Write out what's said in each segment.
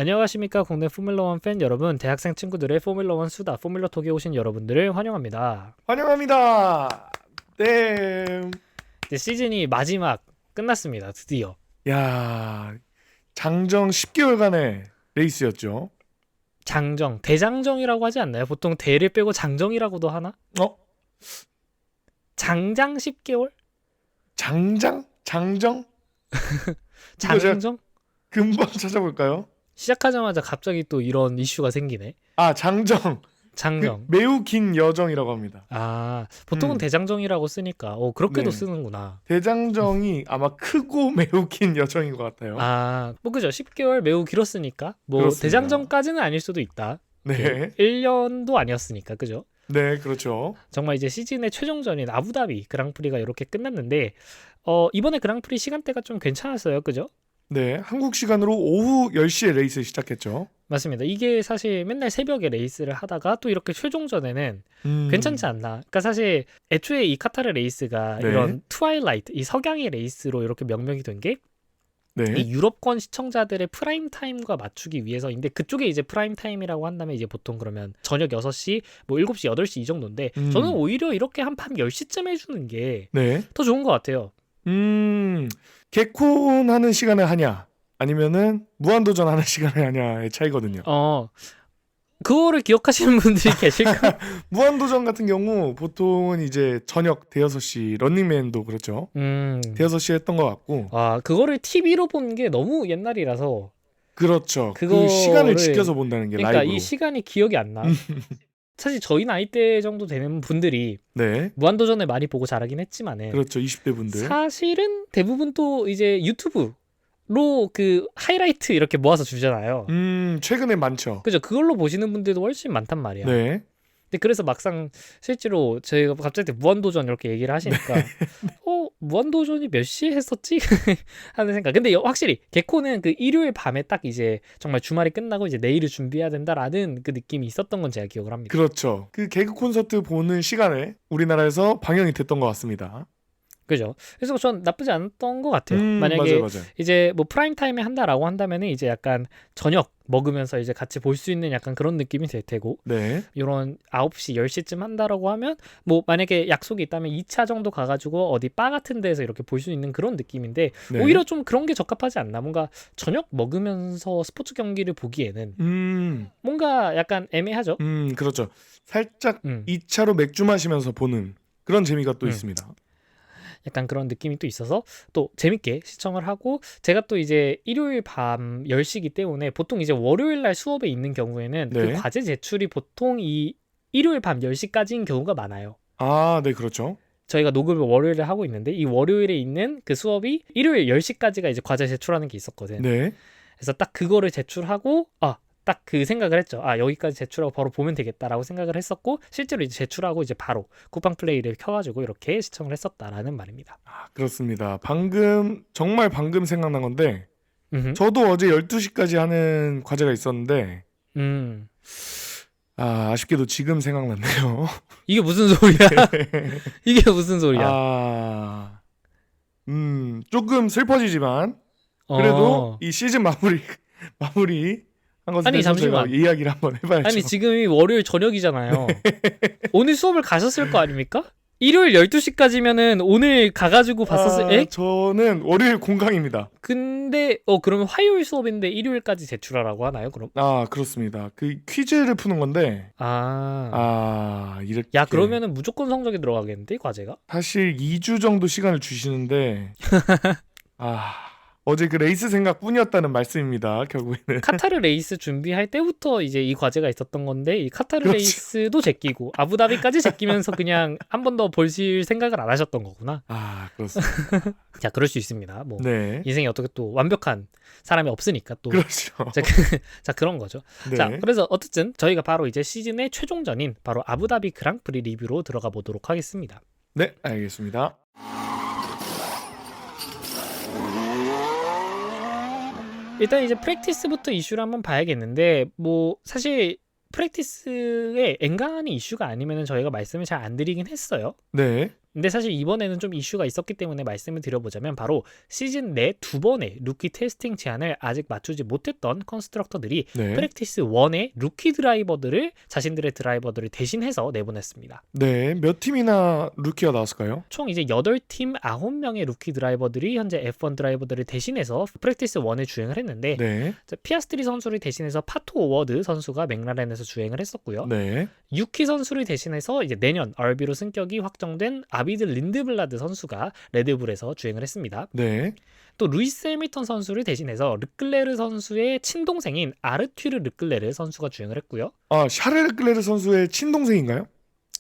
안녕하십니까 국내 포뮬러1 팬 여러분, 대학생 친구들의 포뮬러1 수다 포뮬러톡에 오신 여러분들을 환영합니다. 환영합니다. 네. 이제 시즌이 마지막 끝났습니다. 드디어. 야, 장정 10개월간의 레이스였죠. 장정, 대장정이라고 하지 않나요? 보통 대를 빼고 장정이라고도 하나? 어? 장장 10개월? 장장? 장정? 이거 제가 장정? 금방 찾아볼까요? 시작하자마자 갑자기 또 이런 이슈가 생기네. 아, 장정. 장정. 매우 긴 여정이라고 합니다. 아, 보통은 음. 대장정이라고 쓰니까 그렇게도 네. 쓰는구나. 대장정이 아마 크고 매우 긴 여정인 것 같아요. 아, 뭐 그죠. 10개월 매우 길었으니까 뭐 그렇습니다. 대장정까지는 아닐 수도 있다. 네. 1년도 아니었으니까, 그죠? 네, 그렇죠. 정말 이제 시즌의 최종전인 아부다비 그랑프리가 이렇게 끝났는데 이번에 그랑프리 시간대가 좀 괜찮았어요, 그죠? 네, 한국 시간으로 오후 10시에 레이스 시작했죠. 맞습니다. 이게 사실 맨날 새벽에 레이스를 하다가 또 이렇게 최종전에는 괜찮지 않나. 그러니까 사실 애초에 이 카타르 레이스가 네. 이런 트와일라이트, 이 석양의 레이스로 이렇게 명명이 된 게 이 네. 유럽권 시청자들의 프라임 타임과 맞추기 위해서인데, 그쪽에 이제 프라임 타임이라고 한다면 이제 보통 그러면 저녁 6시, 뭐 7시, 8시 이 정도인데 저는 오히려 이렇게 한 밤 10시쯤 해주는 게 더 네. 좋은 것 같아요. 개콘 하는 시간에 하냐 아니면은 무한도전 하는 시간에 하냐의 차이거든요. 그거를 기억하시는 분들이 계실까? 무한도전 같은 경우 보통은 이제 저녁 대여섯 시 런닝맨도 그렇죠. 대여섯 시에 했던 것 같고. 그거를 TV로 본 게 너무 옛날이라서. 그렇죠. 그 그거를 시간을 지켜서 본다는 게 그러니까 라이브로. 이 시간이 기억이 안 나. 사실 저희 나이대 정도 되는 분들이 네. 무한도전을 많이 보고 자라긴 했지만은 그렇죠. 20대 분들. 사실은 대부분 또 이제 유튜브로 그 하이라이트 이렇게 모아서 주잖아요. 최근에 많죠. 그죠? 그걸로 보시는 분들도 훨씬 많단 말이야. 네. 근데 그래서 막상 실제로 저희가 갑자기 무한도전 이렇게 얘기를 하시니까 무한도전이 몇 시에 했었지? 하는 생각. 근데 확실히 개코는 그 일요일 밤에 딱 이제 정말 주말이 끝나고 이제 내일을 준비해야 된다라는 그 느낌이 있었던 건 제가 기억을 합니다. 그렇죠. 그 개그 콘서트 보는 시간에 우리나라에서 방영이 됐던 것 같습니다. 그죠? 그래서 전 나쁘지 않았던 것 같아요. 만약에 맞아요. 이제 뭐 프라임 타임에 한다라고 한다면은 이제 약간 저녁 먹으면서 이제 같이 볼 수 있는 약간 그런 느낌이 될 테고, 네. 이런 9시, 10시쯤 한다라고 하면 뭐 만약에 약속이 있다면 2차 정도 가가지고 어디 바 같은 데서 이렇게 볼 수 있는 그런 느낌인데 네. 오히려 좀 그런 게 적합하지 않나. 뭔가 저녁 먹으면서 스포츠 경기를 보기에는 뭔가 약간 애매하죠. 그렇죠. 살짝 음. 2차로 맥주 마시면서 보는 그런 재미가 또 있습니다. 약간 그런 느낌이 또 있어서 또 재밌게 시청을 하고, 제가 또 이제 일요일 밤 10시기 때문에 보통 이제 월요일 날 수업에 있는 경우에는 네. 그 과제 제출이 보통 이 일요일 밤 10시까지인 경우가 많아요. 아, 네, 그렇죠. 저희가 녹음을 월요일에 하고 있는데 이 월요일에 있는 그 수업이 일요일 10시까지가 이제 과제 제출하는 게 있었거든. 네. 그래서 딱 그거를 제출하고 딱 그 생각을 했죠. 여기까지 제출하고 바로 보면 되겠다라고 생각을 했었고, 실제로 이제 제출하고 이제 바로 쿠팡 플레이를 켜가지고 이렇게 시청을 했었다라는 말입니다. 그렇습니다. 정말 방금 생각난 건데 음흠. 저도 어제 12시까지 하는 과제가 있었는데 아쉽게도 지금 생각났네요. 이게 무슨 소리야? 이게 무슨 소리야? 조금 슬퍼지지만 그래도 이 시즌 마무리 한 것에 아니, 대해서 잠시만. 저희가 이야기를 한번 해봐야죠. 아니, 지금이 월요일 저녁이잖아요. 오늘 수업을 가셨을 거 아닙니까? 일요일 12시까지면은 오늘 가가지고 봤었을 저는 월요일 공강입니다. 근데 그러면 화요일 수업인데 일요일까지 제출하라고 하나요, 그럼? 그렇습니다. 그 퀴즈를 푸는 건데 이렇게 야, 그러면은 무조건 성적이 들어가겠는데, 과제가? 사실 2주 정도 시간을 주시는데 어제 그 레이스 생각뿐이었다는 말씀입니다. 결국에는 카타르 레이스 준비할 때부터 이제 이 과제가 있었던 건데, 이 카타르 그렇죠. 레이스도 제끼고 아부다비까지 제끼면서 그냥 한 번 더 보실 생각을 안 하셨던 거구나. 그렇습니다. 자, 그럴 수 있습니다. 뭐 네. 인생에 어떻게 또 완벽한 사람이 없으니까 또. 그렇죠. 자, 그런 거죠. 네. 자, 그래서 어쨌든 저희가 바로 이제 시즌의 최종전인 바로 아부다비 그랑프리 리뷰로 들어가 보도록 하겠습니다. 네, 알겠습니다. 일단 이제 프랙티스부터 이슈를 한번 봐야겠는데, 뭐 사실 프랙티스에 엔간히 이슈가 아니면은 저희가 말씀을 잘 안 드리긴 했어요. 네. 근데 사실 이번에는 좀 이슈가 있었기 때문에 말씀을 드려보자면 바로 시즌 내 2번의 루키 테스팅 제한을 아직 맞추지 못했던 컨스트럭터들이 네. 프랙티스 1의 루키 드라이버들을 자신들의 드라이버들을 대신해서 내보냈습니다. 네, 몇 팀이나 루키가 나왔을까요? 총 이제 8팀 9명의 루키 드라이버들이 현재 F1 드라이버들을 대신해서 프랙티스 1에 주행을 했는데 네. 피아스트리 선수를 대신해서 파토 오워드 선수가 맥라렌에서 주행을 했었고요. 네. 유키 선수를 대신해서 이제 내년 RB로 승격이 확정된 아비드 린드블라드 선수가 레드불에서 주행을 했습니다. 네. 또 루이스 해밀턴 선수를 대신해서 르클레르 선수의 친동생인 아르튜르 르클레르 선수가 주행을 했고요. 아, 샤르 르클레르 선수의 친동생인가요?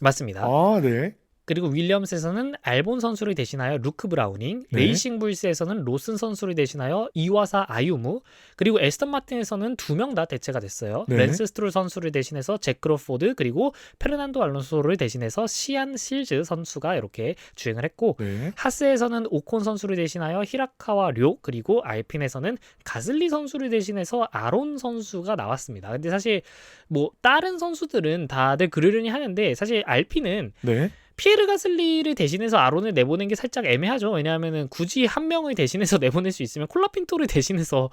맞습니다. 아, 네. 그리고 윌리엄스에서는 알본 선수를 대신하여 루크 브라우닝, 네. 레이싱 불스에서는 로슨 선수를 대신하여 이와사 아유무, 그리고 에스턴 마틴에서는 2명 다 대체가 됐어요. 네. 랜스 스트롤 선수를 대신해서 잭 크로포드, 그리고 페르난도 알론소를 대신해서 시안 실즈 선수가 이렇게 주행을 했고, 네. 하스에서는 오콘 선수를 대신하여 히라카와 료, 그리고 알핀에서는 가슬리 선수를 대신해서 아론 선수가 나왔습니다. 근데 사실 뭐 다른 선수들은 다들 그러려니 하는데 사실 알핀은 네. 피에르 가슬리를 대신해서 아론을 내보낸 게 살짝 애매하죠. 왜냐하면은 굳이 한 명을 대신해서 내보낼 수 있으면 콜라핀토를 대신해서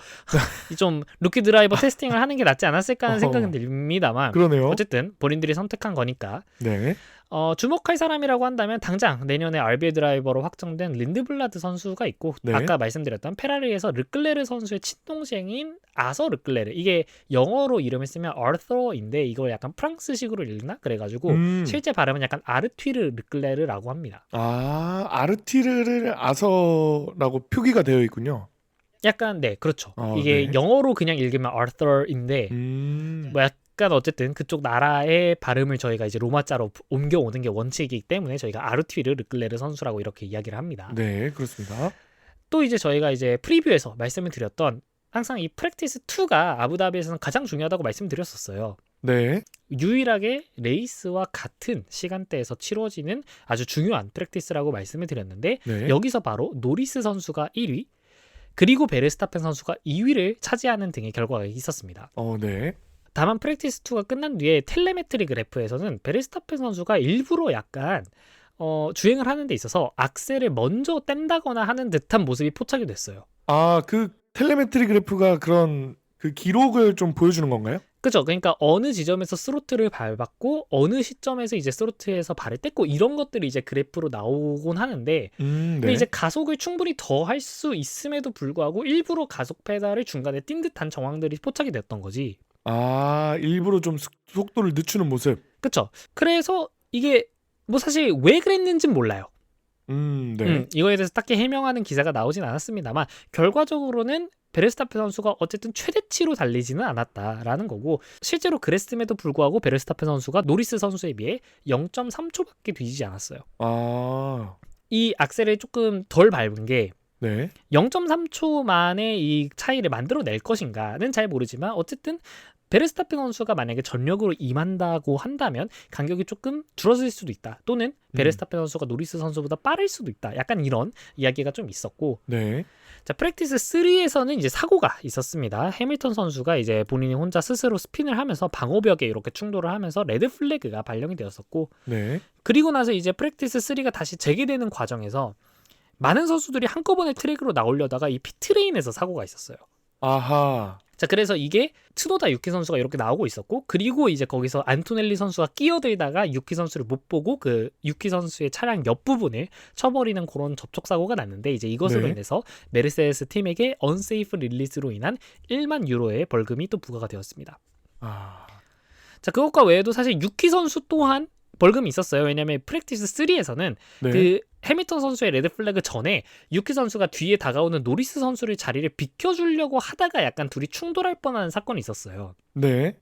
좀 루키 드라이버 테스팅을 하는 게 낫지 않았을까 하는 생각은 듭니다만 그러네요. 어쨌든 본인들이 선택한 거니까 네. 주목할 사람이라고 한다면 당장 내년에 RB 드라이버로 확정된 린드블라드 선수가 있고 네. 아까 말씀드렸던 페라리에서 르클레르 선수의 친동생인 아서 르클레르, 이게 영어로 이름을 쓰면 아르서인데 이걸 약간 프랑스식으로 읽나? 그래가지고 실제 발음은 약간 아르튀르 르클레르라고 합니다. 아, 아르티르를 아서라고 표기가 되어 있군요. 약간 네, 그렇죠. 이게 네. 영어로 그냥 읽으면 아르서인데 뭐 약간 어쨌든 그쪽 나라의 발음을 저희가 이제 로마자로 옮겨오는 게 원칙이기 때문에 저희가 아르튀르 르클레르 선수라고 이렇게 이야기를 합니다. 네, 그렇습니다. 또 이제 저희가 이제 프리뷰에서 말씀을 드렸던 항상 이 프랙티스 2가 아부다비에서는 가장 중요하다고 말씀드렸었어요. 네. 유일하게 레이스와 같은 시간대에서 치러지는 아주 중요한 프랙티스라고 말씀을 드렸는데 네. 여기서 바로 노리스 선수가 1위, 그리고 베르스타펜 선수가 2위를 차지하는 등의 결과가 있었습니다. 네. 다만 프랙티스 2가 끝난 뒤에 텔레메트리 그래프에서는 베르스타펜 선수가 일부러 약간 주행을 하는 데 있어서 악셀을 먼저 뗀다거나 하는 듯한 모습이 포착이 됐어요. 아, 그 텔레메트리 그래프가 그런 그 기록을 좀 보여주는 건가요? 그죠. 그러니까 어느 지점에서 스로틀을 밟았고 어느 시점에서 이제 스로틀에서 발을 뗐고 이런 것들이 이제 그래프로 나오곤 하는데 근데 네. 이제 가속을 충분히 더 할 수 있음에도 불구하고 일부러 가속 페달을 중간에 띈 듯한 정황들이 포착이 됐던 거지. 아, 일부러 좀 속도를 늦추는 모습. 그쵸. 그래서 이게 뭐 사실 왜 그랬는지는 몰라요. 네. 이거에 대해서 딱히 해명하는 기사가 나오진 않았습니다만 결과적으로는 베르스타펜 선수가 어쨌든 최대치로 달리지는 않았다라는 거고, 실제로 그랬음에도 불구하고 베르스타펜 선수가 노리스 선수에 비해 0.3초밖에 뒤지지 않았어요. 아, 이 악셀을 조금 덜 밟은 게 네. 0.3초 만에 이 차이를 만들어낼 것인가는 잘 모르지만 어쨌든 베르스타펜 선수가 만약에 전력으로 임한다고 한다면 간격이 조금 줄어들 수도 있다. 또는 베르스타펜 선수가 노리스 선수보다 빠를 수도 있다. 약간 이런 이야기가 좀 있었고, 네. 자, 프랙티스 3에서는 이제 사고가 있었습니다. 해밀턴 선수가 이제 본인이 혼자 스스로 스핀을 하면서 방어벽에 이렇게 충돌을 하면서 레드 플래그가 발령이 되었었고, 네. 그리고 나서 이제 프랙티스 3가 다시 재개되는 과정에서 많은 선수들이 한꺼번에 트랙으로 나오려다가 이 피트레인에서 사고가 있었어요. 아하. 자, 그래서 이게 트노다 유키 선수가 이렇게 나오고 있었고, 그리고 이제 거기서 안토넬리 선수가 끼어들다가 유키 선수를 못 보고 그 유키 선수의 차량 옆부분을 쳐버리는 그런 접촉 사고가 났는데, 이제 이것으로 네. 인해서 메르세데스 팀에게 언세이프 릴리스로 인한 1만 유로의 벌금이 또 부과가 되었습니다. 아, 자, 그것과 외에도 사실 유키 선수 또한 벌금이 있었어요. 왜냐하면 프랙티스 3에서는 네. 그 해밀턴 선수의 레드 플래그 전에 유키 선수가 뒤에 다가오는 노리스 선수를 자리를 비켜주려고 하다가 약간 둘이 충돌할 뻔한 사건이 있었어요. 네.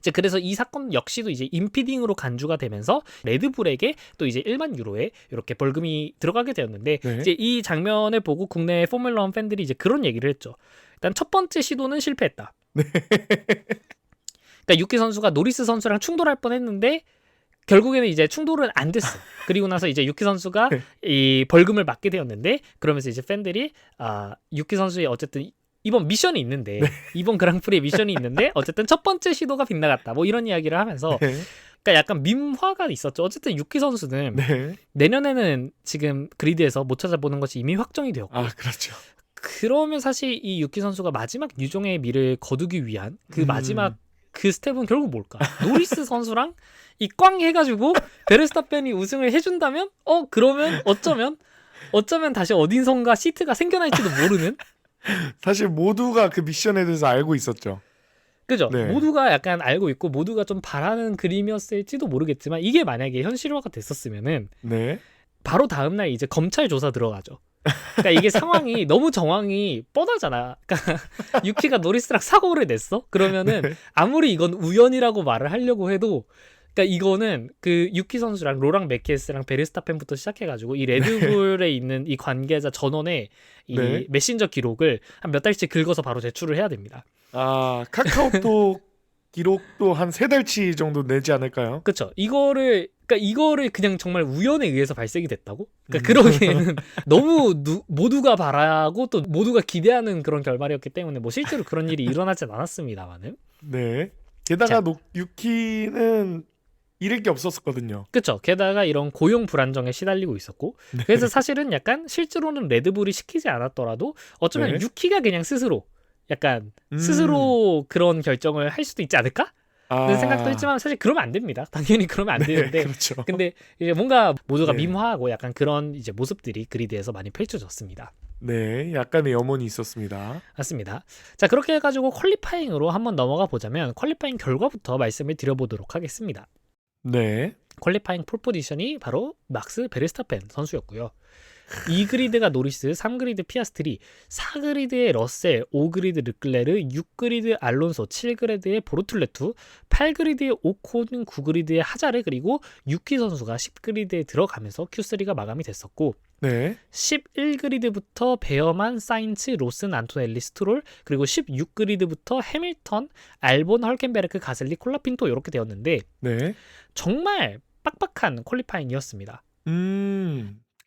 이제 그래서 이 사건 역시도 이제 임피딩으로 간주가 되면서 레드불에게 또 이제 1만 유로의 이렇게 벌금이 들어가게 되었는데, 네. 이제 이 장면을 보고 국내 포뮬러 1 팬들이 이제 그런 얘기를 했죠. 일단 첫 번째 시도는 실패했다. 그러니까 유키 선수가 노리스 선수랑 충돌할 뻔했는데 결국에는 이제 충돌은 안 됐어. 그리고 나서 이제 유키 선수가 이 벌금을 맞게 되었는데, 그러면서 이제 팬들이 유키 선수의 어쨌든 이번 미션이 있는데 이번 그랑프리 미션이 있는데 어쨌든 첫 번째 시도가 빗나갔다. 뭐 이런 이야기를 하면서 네. 그러니까 약간 밈화가 있었죠. 어쨌든 유키 선수는 네. 내년에는 지금 그리드에서 못 찾아보는 것이 이미 확정이 되었고 아, 그렇죠. 그러면 사실 이 유키 선수가 마지막 유종의 미를 거두기 위한 그 마지막 음. 그 스텝은 결국 뭘까? 노리스 선수랑 이 꽝 해가지고 베르스타펜이 우승을 해준다면 그러면 어쩌면 다시 어딘선가 시트가 생겨날지도 모르는 사실 모두가 그 미션에 대해서 알고 있었죠. 그죠? 네. 모두가 약간 알고 있고 모두가 좀 바라는 그림이었을지도 모르겠지만 이게 만약에 현실화가 됐었으면은 네. 바로 다음날 이제 검찰 조사 들어가죠. 그러니까 이게 상황이 너무 정황이 뻔하잖아. 그러니까 유키가 노리스랑 사고를 냈어? 그러면은 네. 아무리 이건 우연이라고 말을 하려고 해도 그러니까 이거는 그 유키 선수랑 로랑 메키에스랑 베르스타펜부터 시작해가지고 이 레드불에 있는 이 관계자 전원의 이 네. 메신저 기록을 한 몇 달씩 긁어서 바로 제출을 해야 됩니다. 아, 카카오톡 기록도 한 3달치 정도 내지 않을까요? 그렇죠. 이거를 그냥 정말 우연에 의해서 발생이 됐다고? 그러니까 그러기에는 너무 모두가 바라고 또 모두가 기대하는 그런 결말이었기 때문에 뭐 실제로 그런 일이 일어나진 않았습니다만은. 네. 게다가 자. 유키는 잃을 게 없었거든요. 그렇죠. 게다가 이런 고용 불안정에 시달리고 있었고 네. 그래서 사실은 약간 실제로는 레드불이 시키지 않았더라도 어쩌면 네. 유키가 그냥 스스로 약간 스스로 그런 결정을 할 수도 있지 않을까? 는 생각도 했지만 사실 그러면 안 됩니다. 당연히 그러면 안 되는데. 그렇죠. 근데 이제 뭔가 모두가 네. 밈화하고 약간 그런 이제 모습들이 그리드에서 많이 펼쳐졌습니다. 네, 약간의 염원이 있었습니다. 맞습니다. 자, 그렇게 해가지고 퀄리파잉으로 한번 넘어가 보자면 퀄리파잉 결과부터 말씀을 드려보도록 하겠습니다. 네. 퀄리파잉 폴 포지션이 바로 막스 베르스타펜 선수였고요. 2그리드가 노리스, 3그리드 피아스트리, 4그리드의 러셀, 5그리드 르클레르, 6그리드 알론소, 7그리드의 보르툴레투, 8그리드의 오콘, 9그리드의 하자르, 그리고 유키 선수가 10그리드에 들어가면서 Q3가 마감이 됐었고 네. 11그리드부터 베어만, 사인츠, 로슨, 안토넬리, 스트롤, 그리고 16그리드부터 해밀턴, 알본, 헐켄베르크, 가슬리, 콜라핀토 이렇게 되었는데 네. 정말 빡빡한 퀄리파잉이었습니다.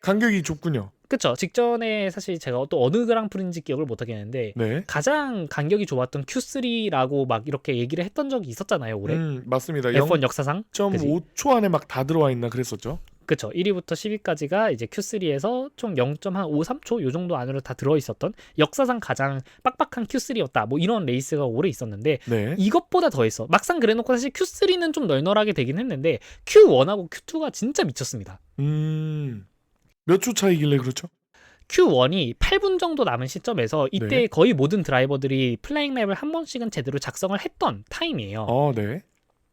간격이 좁군요. 그쵸. 직전에 사실 제가 또 어느 그랑프리인지 기억을 못하겠는데 네. 가장 간격이 좁았던 Q3라고 막 이렇게 얘기를 했던 적이 있었잖아요, 올해. 맞습니다. F1 역사상. 0.5초 안에 막 다 들어와 있나 그랬었죠. 그쵸. 1위부터 10위까지가 이제 Q3에서 총 0.53초 요 정도 안으로 다 들어있었던 역사상 가장 빡빡한 Q3였다. 뭐 이런 레이스가 올해 있었는데 네. 이것보다 더했어. 막상 그래놓고 사실 Q3는 좀 널널하게 되긴 했는데 Q1하고 Q2가 진짜 미쳤습니다. 몇 초 차이길래 그렇죠? Q1이 8분 정도 남은 시점에서 이때 네. 거의 모든 드라이버들이 플레잉 랩을 한 번씩은 제대로 작성을 했던 타임이에요. 네.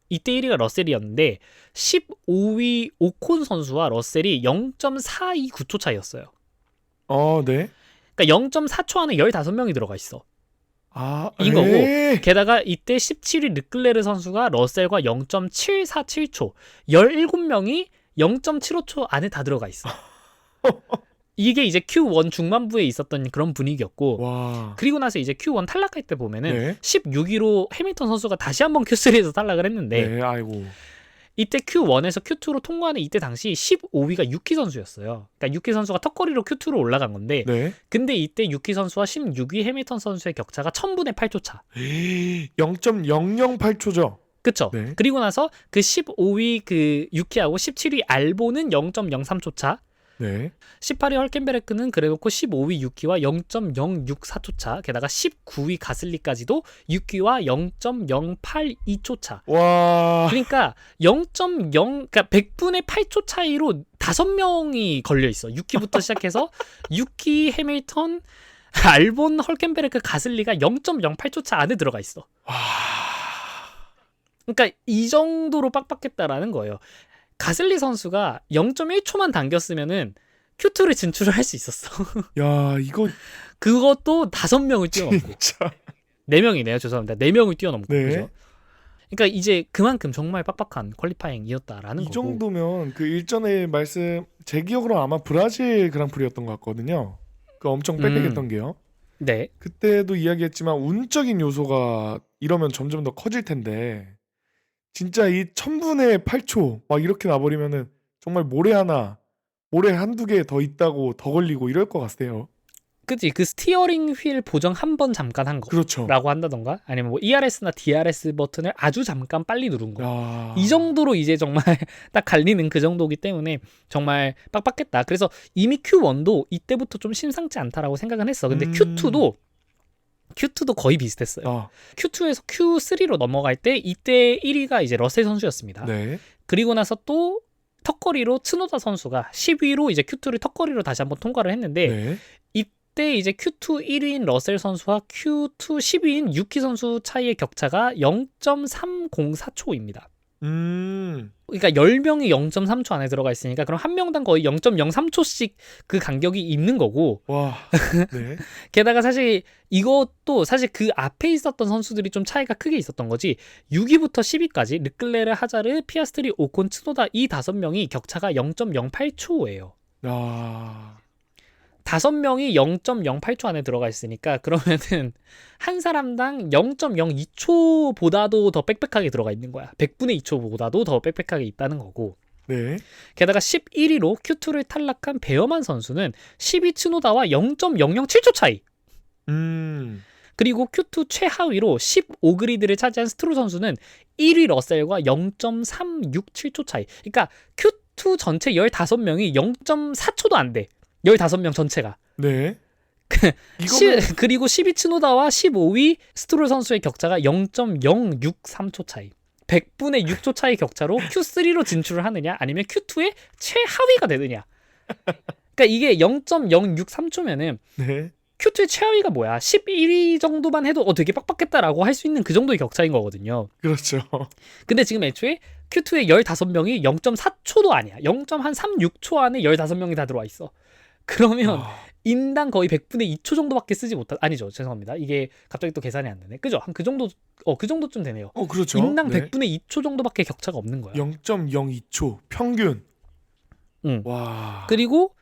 이때 1위가 러셀이었는데 15위 오콘 선수와 러셀이 0.429초 차이였어요. 네. 그러니까 0.4초 안에 15명이 들어가 있어. 인 거고. 게다가 이때 17위 르클레르 선수가 러셀과 0.747초 17명이 0.75초 안에 다 들어가 있어. 이게 이제 Q1 중반부에 있었던 그런 분위기였고 와. 그리고 나서 이제 Q1 탈락할 때 보면은 네. 16위로 해밀턴 선수가 다시 한번 Q3에서 탈락을 했는데 네, 아이고. 이때 Q1에서 Q2로 통과하는 이때 당시 15위가 유키 선수였어요. 그러니까 유키 선수가 턱걸이로 Q2로 올라간 건데 네. 근데 이때 유키 선수와 16위 해밀턴 선수의 격차가 1000분의 8초 차. 0.008초죠. 그쵸? 네. 그리고 나서 그 15위 그 유키하고 17위 알보는 0.03초 차. 네. 18위 헐켄베르크는 그래놓고 15위 유키와 0.064초 차, 게다가 19위 가슬리까지도 유키와 0.082초 차. 와. 그러니까 100분의 8초 차이로 5명이 걸려 있어. 유키부터 시작해서 유키, 해밀턴, 알본, 헐켄베르크, 가슬리가 0.08초 차 안에 들어가 있어. 와. 그러니까 이 정도로 빡빡했다라는 거예요. 가슬리 선수가 0.1초만 당겼으면은 Q2를 진출을 할 수 있었어. 야, 이거 그것도 5명을 뛰어넘고. 진짜. 4명이네요. 죄송합니다. 4명을 뛰어넘고. 네. 그죠? 그러니까 이제 그만큼 정말 빡빡한 퀄리파잉이었다라는 이 거고. 정도면 그 일전에 제 기억으로 아마 브라질 그랑프리였던 것 같거든요. 그 엄청 빽빽했던 게요. 네. 그때도 이야기했지만 운적인 요소가 이러면 점점 더 커질 텐데 진짜 이 1000분의 8초 막 이렇게 나버리면은 정말 모래 한두 개 더 있다고 더 걸리고 이럴 것 같아요. 그지 그 스티어링 휠 보정 한 번 잠깐 한 그렇죠. 거라고 한다던가 아니면 뭐 ERS나 DRS 버튼을 아주 잠깐 빨리 누른 거. 야. 이 정도로 이제 정말 딱 갈리는 그 정도기 때문에 정말 빡빡했다. 그래서 이미 Q1도 이때부터 좀 심상치 않다라고 생각은 했어. 근데 Q2도 거의 비슷했어요. 아, Q2에서 Q3로 넘어갈 때 이때 1위가 이제 러셀 선수였습니다. 네. 그리고 나서 또 턱걸이로 츠노다 선수가 10위로 이제 Q2를 턱걸이로 다시 한번 통과를 했는데 네. 이때 이제 Q2 1위인 러셀 선수와 Q2 10위인 유키 선수 차이의 격차가 0.304초입니다. 그러니까 10명이 0.3초 안에 들어가 있으니까 그럼 한 명당 거의 0.03초씩 그 간격이 있는 거고 와. 네. 게다가 사실 이것도 사실 그 앞에 있었던 선수들이 좀 차이가 크게 있었던 거지 6위부터 10위까지 르클레르, 하자르, 피아스트리, 오콘, 츠노다 이 5명이 격차가 0.08초예요. 야. 5명이 0.08초 안에 들어가 있으니까 그러면은 한 사람당 0.02초보다도 더 빽빽하게 들어가 있는 거야. 100분의 2초보다도 더 빽빽하게 있다는 거고. 네. 게다가 11위로 Q2를 탈락한 베어만 선수는 10위 츠노다와 0.007초 차이. 그리고 Q2 최하위로 15그리드를 차지한 스트롤 선수는 1위 러셀과 0.367초 차이. 그러니까 Q2 전체 15명이 0.4초도 안 돼. 15명 전체가. 네. 이거는 그리고 10위 츠노다와 15위 스트롤 선수의 격차가 0.063초 차이. 100분의 6초 차이 격차로 Q3로 진출을 하느냐 아니면 Q2의 최하위가 되느냐. 그러니까 이게 0.063초면은 네. Q2의 최하위가 뭐야? 11위 정도만 해도 되게 빡빡했다라고 할 수 있는 그 정도의 격차인 거거든요. 그렇죠. 근데 지금 애초에 Q2의 15명이 0.4초도 아니야. 0.36초 안에 15명이 다 들어와 있어. 그러면 인당 거의 100분의 2초 정도밖에 쓰지 못한 아니죠. 죄송합니다. 이게 갑자기 또 계산이 안 되네. 그죠? 한 그 정도 그 정도쯤 되네요. 그렇죠. 인당 네. 100분의 2초 정도밖에 격차가 없는 거야. 0.02초 평균. 응. 와. 그리고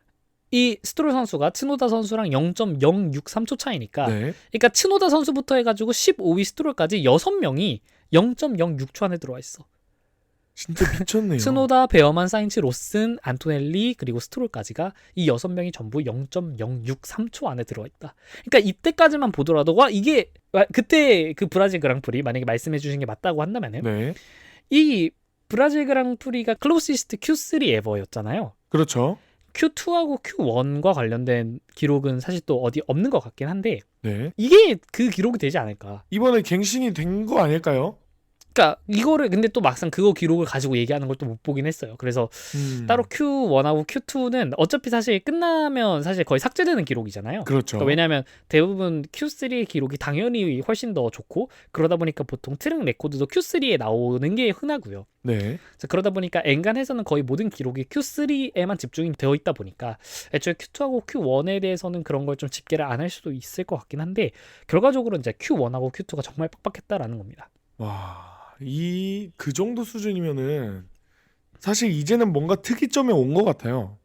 이 스트롤 선수가 츠노다 선수랑 0.063초 차이니까 네. 그러니까 츠노다 선수부터 해가지고 15위 스트롤까지 6명이 0.06초 안에 들어와 있어. 진짜 미쳤네요. 츠노다, 베어만, 사인츠, 로슨, 안토넬리 그리고 스트롤까지가 이 6명이 전부 0.063초 안에 들어와 있다. 그러니까 이때까지만 보더라도 와 이게 그때 그 브라질 그랑프리 만약에 말씀해 주신 게 맞다고 한다면은 네. 이 브라질 그랑프리가 클로시스트 Q3 에버였잖아요. 그렇죠. Q2하고 Q1과 관련된 기록은 사실 또 어디 없는 것 같긴 한데 네. 이게 그 기록이 되지 않을까. 이번에 갱신이 된 거 아닐까요? 그러니까 이거를 근데 또 막상 그거 기록을 가지고 얘기하는 걸 또 못 보긴 했어요. 그래서 따로 Q1하고 Q2는 어차피 사실 끝나면 사실 거의 삭제되는 기록이잖아요. 그렇죠. 그러니까 왜냐하면 대부분 Q3의 기록이 당연히 훨씬 더 좋고 그러다 보니까 보통 트랙 레코드도 Q3에 나오는 게 흔하고요. 네. 그래서 그러다 보니까 엔간해서는 거의 모든 기록이 Q3에만 집중이 되어 있다 보니까 애초에 Q2하고 Q1에 대해서는 그런 걸 좀 집계를 안 할 수도 있을 것 같긴 한데 결과적으로 이제 Q1하고 Q2가 정말 빡빡했다라는 겁니다. 와. 그 정도 수준이면은 사실 이제는 뭔가 특이점이 온 것 같아요.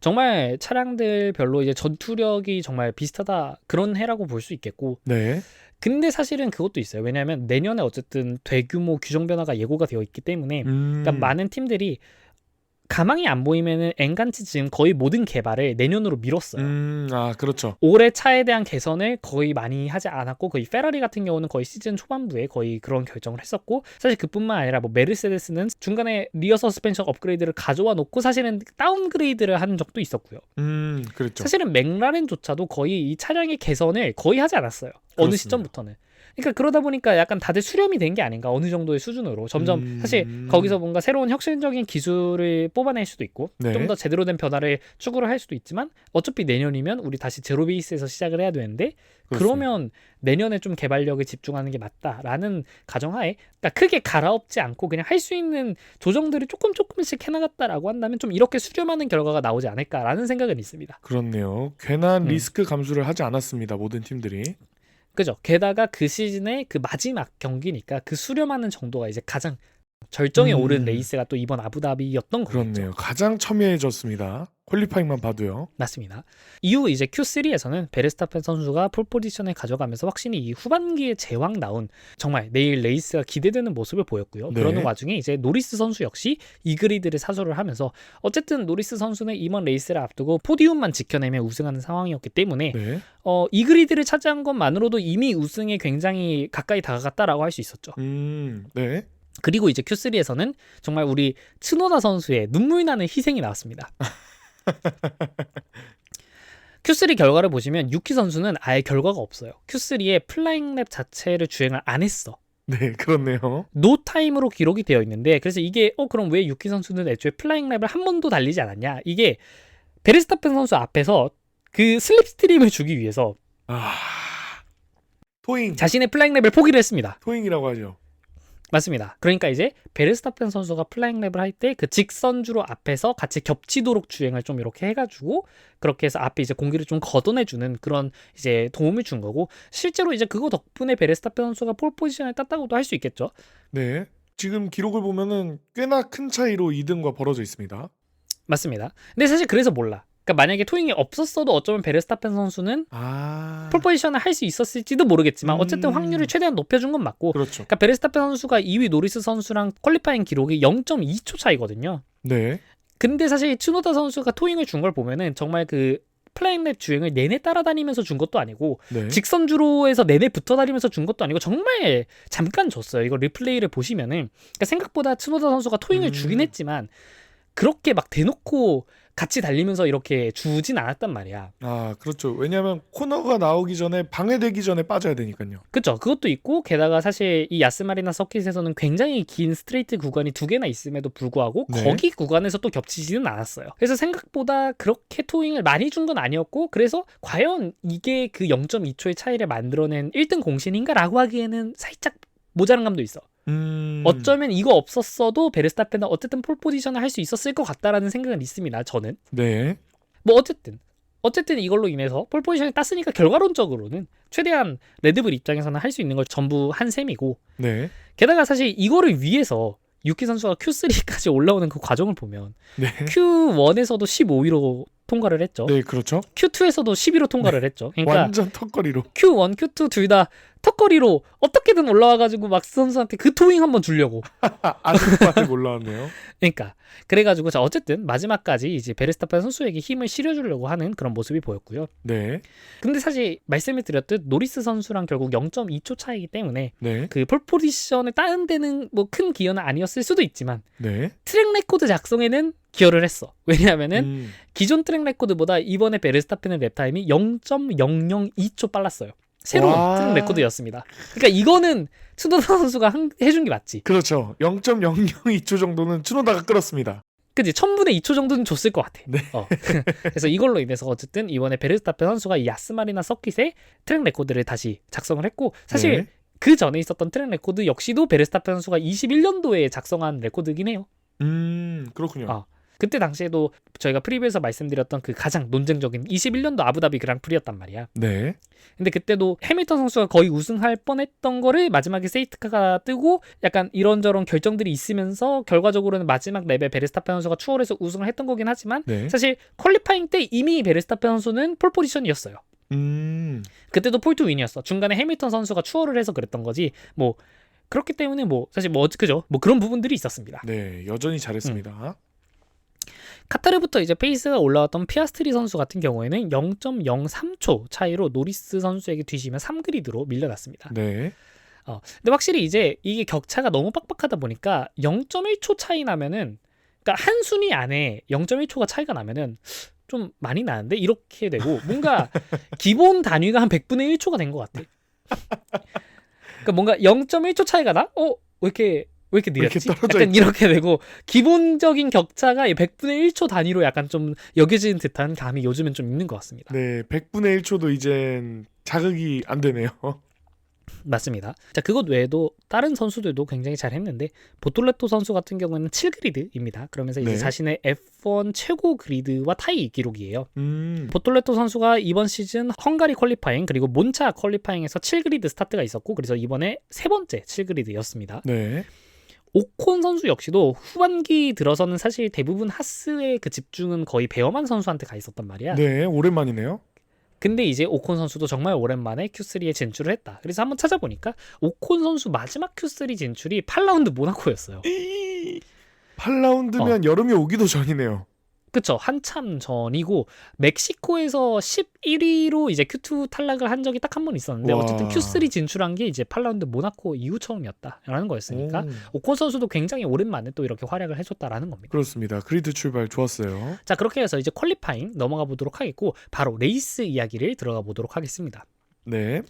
정말 차량들별로 이제 전투력이 정말 비슷하다 그런 해라고 볼 수 있겠고 네. 근데 사실은 그것도 있어요. 왜냐하면 내년에 어쨌든 대규모 규정 변화가 예고가 되어 있기 때문에 그러니까 많은 팀들이 가망이 안 보이면은 엔간치 지금 거의 모든 개발을 내년으로 미뤘어요. 그렇죠. 올해 차에 대한 개선을 거의 많이 하지 않았고 거의 페라리 같은 경우는 거의 시즌 초반부에 거의 그런 결정을 했었고 사실 그뿐만 아니라 뭐 메르세데스는 중간에 리어 서스펜션 업그레이드를 가져와 놓고 사실은 다운그레이드를 한 적도 있었고요. 그렇죠. 사실은 맥라렌조차도 거의 이 차량의 개선을 거의 하지 않았어요. 어느 그렇습니다. 시점부터는. 그러니까 그러다 보니까 약간 다들 수렴이 된 게 아닌가 어느 정도의 수준으로 점점 사실 거기서 뭔가 새로운 혁신적인 기술을 뽑아낼 수도 있고 네. 좀 더 제대로 된 변화를 추구를 할 수도 있지만 어차피 내년이면 우리 다시 제로 베이스에서 시작을 해야 되는데 그러면 내년에 좀 개발력을 집중하는 게 맞다라는 가정하에 그러니까 크게 갈아엎지 않고 그냥 할 수 있는 조정들을 조금씩 해나갔다라고 한다면 좀 이렇게 수렴하는 결과가 나오지 않을까라는 생각은 있습니다. 그렇네요. 괜한 리스크 감수를 하지 않았습니다. 모든 팀들이. 그죠. 게다가 그 시즌의 그 마지막 경기니까 그 수렴하는 정도가 이제 가장 절정에 오른 레이스가 또 이번 아부다비였던 거겠죠. 그렇네요. 가장 첨예해졌습니다. 퀄리파잉만 봐도요. 맞습니다. 이후 이제 Q3에서는 베르스타펜 선수가 폴 포지션을 가져가면서 확실히 이 후반기에 제왕 나온 정말 내일 레이스가 기대되는 모습을 보였고요. 네. 그러는 와중에 이제 노리스 선수 역시 이 그리드를 사수를 하면서 어쨌든 노리스 선수는 이번 레이스를 앞두고 포디움만 지켜내며 우승하는 상황이었기 때문에 네. 이 그리드를 차지한 것만으로도 이미 우승에 굉장히 가까이 다가갔다라고 할 수 있었죠. 네. 그리고 이제 Q3에서는 정말 우리 츠노다 선수의 눈물 나는 희생이 나왔습니다. Q3 결과를 보시면 유키 선수는 아예 결과가 없어요. Q3에 플라잉 랩 자체를 주행을 안 했어. 네, 그렇네요. 노 타임으로 기록이 되어 있는데 그래서 이게 그럼 왜 유키 선수는 애초에 플라잉 랩을 한 번도 달리지 않았냐? 이게 베르스타펜 선수 앞에서 그 슬립스트림을 주기 위해서 토잉. 자신의 플라잉 랩을 포기를 했습니다. 토잉이라고 하죠. 맞습니다. 그러니까 이제 베르스타펜 선수가 플라잉 랩을 할 때 그 직선주로 앞에서 같이 겹치도록 주행을 좀 이렇게 해가지고 그렇게 해서 앞에 이제 공기를 좀 걷어내주는 그런 이제 도움을 준 거고 실제로 이제 그거 덕분에 베르스타펜 선수가 폴 포지션을 땄다고도 할 수 있겠죠. 네. 지금 기록을 보면은 꽤나 큰 차이로 2등과 벌어져 있습니다. 맞습니다. 근데 사실 그래서 몰라. 그러니까 만약에 토잉이 없었어도 어쩌면 베르스타펜 선수는 폴 포지션을 할 수 있었을지도 모르겠지만 어쨌든 확률을 최대한 높여준 건 맞고 그렇죠. 그러니까 베르스타펜 선수가 2위 노리스 선수랑 퀄리파잉 기록이 0.2초 차이거든요. 네. 근데 사실 츠노다 선수가 토잉을 준 걸 보면은 정말 그 플라잉 랩 주행을 내내 따라다니면서 준 것도 아니고 네. 직선주로에서 내내 붙어다니면서 준 것도 아니고 정말 잠깐 줬어요. 이거 리플레이를 보시면은 그러니까 생각보다 츠노다 선수가 토잉을 주긴 했지만 그렇게 막 대놓고 같이 달리면서 이렇게 주진 않았단 말이야. 그렇죠. 왜냐하면 코너가 나오기 전에 방해되기 전에 빠져야 되니까요. 그렇죠. 그것도 있고 게다가 사실 이 야스마리나 서킷에서는 굉장히 긴 스트레이트 구간이 2개나 있음에도 불구하고 네. 거기 구간에서 또 겹치지는 않았어요. 그래서 생각보다 그렇게 토잉을 많이 준 건 아니었고 그래서 과연 이게 그 0.2초의 차이를 만들어낸 1등 공신인가라고 하기에는 살짝 모자란 감도 있어. 어쩌면 이거 없었어도 베르스타펜은 어쨌든 폴 포지션을 할 수 있었을 것 같다라는 생각은 있습니다. 저는. 네. 뭐 어쨌든 이걸로 인해서 폴 포지션을 땄으니까 결과론적으로는 최대한 레드불 입장에서는 할 수 있는 걸 전부 한 셈이고 네. 게다가 사실 이거를 위해서 유키 선수가 Q3까지 올라오는 그 과정을 보면 네. Q1에서도 15위로 통과를 했죠. 네, 그렇죠. Q2에서도 10위로 통과를 했죠. 그러니까 완전 턱걸이로. Q1, Q2 둘 다 턱걸이로 어떻게든 올라와가지고 막스 선수한테 그 토잉 한번 주려고. 아직 올라왔네요. 그러니까 그래가지고 자 어쨌든 마지막까지 이제 베르스타펜 선수에게 힘을 실어주려고 하는 그런 모습이 보였고요. 네. 근데 사실 말씀을 드렸듯 노리스 선수랑 결국 0.2초 차이기 때문에 네. 그 폴 포지션을 따는 데는 뭐 큰 기여는 아니었을 수도 있지만 네. 트랙 레코드 작성에는 기여를 했어. 왜냐하면은 기존 트랙 레코드보다 이번에 베르스타펜의 랩타임이 0.002초 빨랐어요. 새로운 트랙 레코드였습니다. 그러니까 이거는 츠노다 선수가 해준 게 맞지. 그렇죠. 0.002초 정도는 츠노다가 끌었습니다. 그치 1000분의 2초 정도는 줬을 것 같아. 네. 그래서 이걸로 인해서 어쨌든 이번에 베르스타펜 선수가 이 야스마리나 서킷의 트랙 레코드를 다시 작성을 했고 사실 네. 그 전에 있었던 트랙 레코드 역시도 베르스타펜 선수가 21년도에 작성한 레코드긴 해요. 그렇군요. 그때 당시에도 저희가 프리뷰에서 말씀드렸던 그 가장 논쟁적인 21년도 아부다비 그랑프리였단 말이야. 네. 근데 그때도 해밀턴 선수가 거의 우승할 뻔했던 거를 마지막에 세이프카가 뜨고 약간 이런저런 결정들이 있으면서 결과적으로는 마지막 랩에 베르스타펜 선수가 추월해서 우승을 했던 거긴 하지만 네. 사실 퀄리파잉 때 이미 베르스타펜 선수는 폴 포지션이었어요. 그때도 폴 투 윈이었어. 중간에 해밀턴 선수가 추월을 해서 그랬던 거지. 뭐 그렇기 때문에 뭐 사실 뭐 그죠? 뭐 그런 부분들이 있었습니다. 네, 여전히 잘했습니다. 카타르부터 이제 페이스가 올라왔던 피아스트리 선수 같은 경우에는 0.03초 차이로 노리스 선수에게 뒤지면 3그리드로 밀려났습니다. 네. 근데 확실히 이제 이게 격차가 너무 빡빡하다 보니까 0.1초 차이 나면은 그러니까 한 순위 안에 0.1초가 차이가 나면은 좀 많이 나는데 이렇게 되고 뭔가 기본 단위가 한 100분의 1초가 된 것 같아. 그러니까 뭔가 0.1초 차이가 나? 왜 이렇게 느렸지? 약간 이렇게 되고 기본적인 격차가 100분의 1초 단위로 약간 좀 여겨지는 듯한 감이 요즘은 좀 있는 것 같습니다. 네, 100분의 1초도 이젠 자극이 안 되네요. 맞습니다. 자, 그것 외에도 다른 선수들도 굉장히 잘했는데 보톨레토 선수 같은 경우는 7그리드입니다. 그러면서 이제 네. 자신의 F1 최고 그리드와 타이 기록이에요. 보톨레토 보톨레토 선수가 이번 시즌 헝가리 퀄리파잉 그리고 몬차 퀄리파잉에서 7그리드 스타트가 있었고 그래서 이번에 세 번째 7그리드였습니다. 네. 오콘 선수 역시도 후반기 들어서는 사실 대부분 하스의 그 집중은 거의 베어만 선수한테 가 있었단 말이야. 네, 오랜만이네요. 근데 이제 오콘 선수도 정말 오랜만에 Q3에 진출을 했다. 그래서 한번 찾아보니까 오콘 선수 마지막 Q3 진출이 8라운드 모나코였어요. 8라운드면 여름이 오기도 전이네요. 그쵸. 한참 전이고 멕시코에서 11위로 이제 Q2 탈락을 한 적이 딱 한 번 있었는데 와. 어쨌든 Q3 진출한 게 이제 8라운드 모나코 이후 처음이었다라는 거였으니까 오, 오콘 선수도 굉장히 오랜만에 또 이렇게 활약을 해줬다라는 겁니다. 그렇습니다. 그리드 출발 좋았어요. 자, 그렇게 해서 이제 퀄리파잉 넘어가 보도록 하겠고 바로 레이스 이야기를 들어가 보도록 하겠습니다. 네.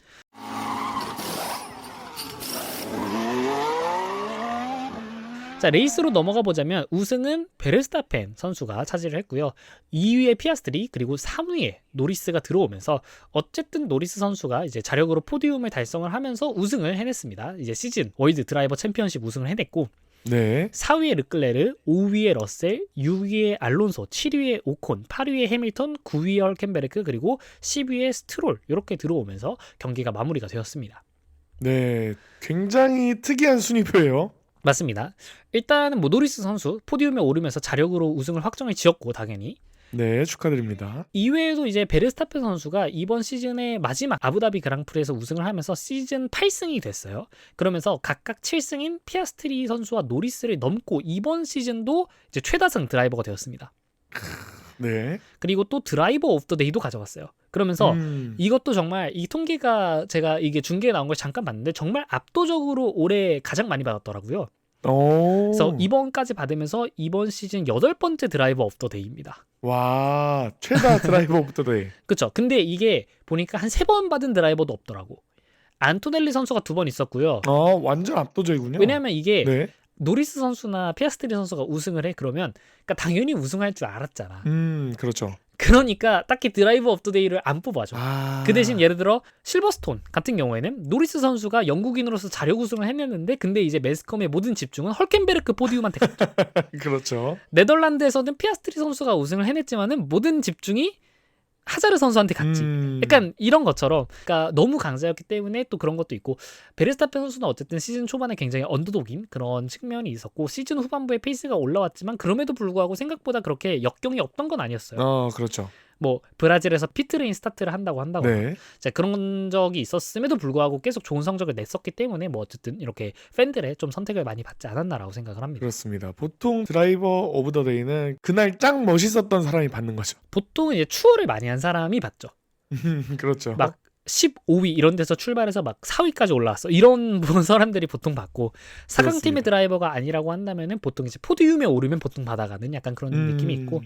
자, 레이스로 넘어가 보자면 우승은 베르스타펜 선수가 차지를 했고요. 2위에 피아스트리 그리고 3위에 노리스가 들어오면서 어쨌든 노리스 선수가 이제 자력으로 포디움을 달성을 하면서 우승을 해냈습니다. 이제 시즌 월드 드라이버 챔피언십 우승을 해냈고 네. 4위에 르클레르, 5위에 러셀, 6위에 알론소, 7위에 오콘, 8위에 해밀턴, 9위에 헐켄베르크 그리고 10위에 스트롤 이렇게 들어오면서 경기가 마무리가 되었습니다. 네. 굉장히 특이한 순위표예요. 맞습니다. 일단은 뭐 노리스 선수 포디움에 오르면서 자력으로 우승을 확정을 지었고 당연히 네, 축하드립니다. 이외에도 이제 베르스타펜 선수가 이번 시즌의 마지막 아부다비 그랑프리에서 우승을 하면서 시즌 8승이 됐어요. 그러면서 각각 7승인 피아스트리 선수와 노리스를 넘고 이번 시즌도 이제 최다승 드라이버가 되었습니다. 네. 그리고 또 드라이버 오브 더 데이도 가져갔어요. 그러면서 이것도 정말 이 통계가 제가 이게 중계에 나온 걸 잠깐 봤는데 정말 압도적으로 올해 가장 많이 받았더라고요. 오. 그래서 이번까지 받으면서 이번 시즌 8번째 드라이버 오브 더 데이입니다. 와, 최다 드라이버 오브 더 데이. 그쵸. 근데 이게 보니까 한 3번 받은 드라이버도 없더라고. 안토넬리 선수가 2번 있었고요. 완전 압도적이군요. 왜냐하면 이게 네. 노리스 선수나 피아스트리 선수가 우승을 해 그러면 그러니까 당연히 우승할 줄 알았잖아. 그렇죠. 그러니까 딱히 드라이버 오브 더 데이를 안 뽑아줘. 아. 그 대신 예를 들어 실버스톤 같은 경우에는 노리스 선수가 영국인으로서 자력 우승을 해냈는데 근데 이제 매스컴의 모든 집중은 헐켄베르크 포디움한테 갔죠. 그렇죠. 네덜란드에서는 피아스트리 선수가 우승을 해냈지만은 모든 집중이 하자르 선수한테 갔지. 약간 이런 것처럼 그러니까 너무 강자였기 때문에 또 그런 것도 있고 베르스타펜 선수는 어쨌든 시즌 초반에 굉장히 언더독인 그런 측면이 있었고 시즌 후반부에 페이스가 올라왔지만 그럼에도 불구하고 생각보다 그렇게 역경이 없던 건 아니었어요. 그렇죠. 뭐 브라질에서 피트레인 스타트를 한다거나 네. 자, 그런 적이 있었음에도 불구하고 계속 좋은 성적을 냈었기 때문에 뭐 어쨌든 이렇게 팬들의 좀 선택을 많이 받지 않았나라고 생각을 합니다. 그렇습니다. 보통 드라이버 오브 더 데이는 그날 짱 멋있었던 사람이 받는 거죠. 보통 이제 추월을 많이 한 사람이 받죠. 그렇죠. 막 15위 이런 데서 출발해서 막 4위까지 올라왔어. 이런 사람들이 보통 받고 4강팀의 그렇습니다. 드라이버가 아니라고 한다면은 보통 이제 포디움에 오르면 보통 받아가는 약간 그런 느낌이 있고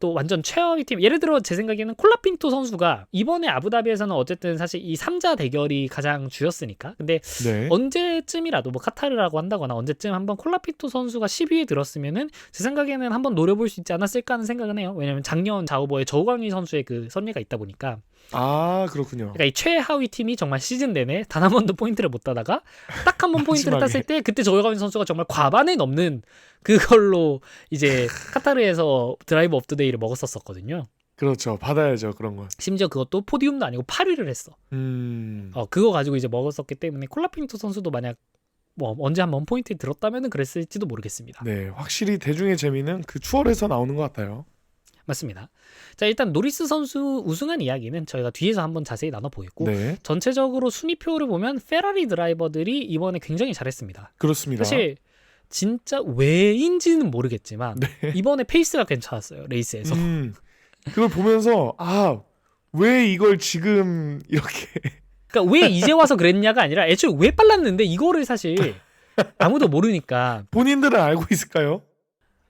또 완전 최하위 팀 예를 들어 제 생각에는 콜라핀토 선수가 이번에 아부다비에서는 어쨌든 사실 이 3자 대결이 가장 주였으니까 근데 네. 언제쯤이라도 뭐 카타르라고 한다거나 언제쯤 한번 콜라핀토 선수가 10위에 들었으면은 제 생각에는 한번 노려볼 수 있지 않았을까 하는 생각은 해요. 왜냐면 작년 자오버에 저우광희 선수의 그 선례가 있다 보니까 그렇군요. 그러니까 이 최하위 팀이 정말 시즌 내내 단 한 번도 포인트를 못 따다가 딱 한 번 포인트를 마지막에. 땄을 때 그때 저우광희 선수가 정말 과반을 넘는 그걸로 이제 카타르에서 드라이브 오브 더 데이를 먹었었거든요. 그렇죠. 받아야죠. 그런 건. 심지어 그것도 포디움도 아니고 8위를 했어. 그거 가지고 이제 먹었었기 때문에 콜라핀토 선수도 만약 뭐 언제 한번 포인트에 들었다면은 그랬을지도 모르겠습니다. 네. 확실히 대중의 재미는 그 추월에서 나오는 것 같아요. 맞습니다. 자, 일단 노리스 선수 우승한 이야기는 저희가 뒤에서 한번 자세히 나눠보겠고 네. 전체적으로 순위표를 보면 페라리 드라이버들이 이번에 굉장히 잘했습니다. 그렇습니다. 사실 진짜 왜인지는 모르겠지만 네. 이번에 페이스가 괜찮았어요. 레이스에서. 그걸 보면서 왜 이걸 지금 이렇게 그러니까 왜 이제 와서 그랬냐가 아니라 애초에 왜 빨랐는데 이거를 사실 아무도 모르니까 본인들은 알고 있을까요?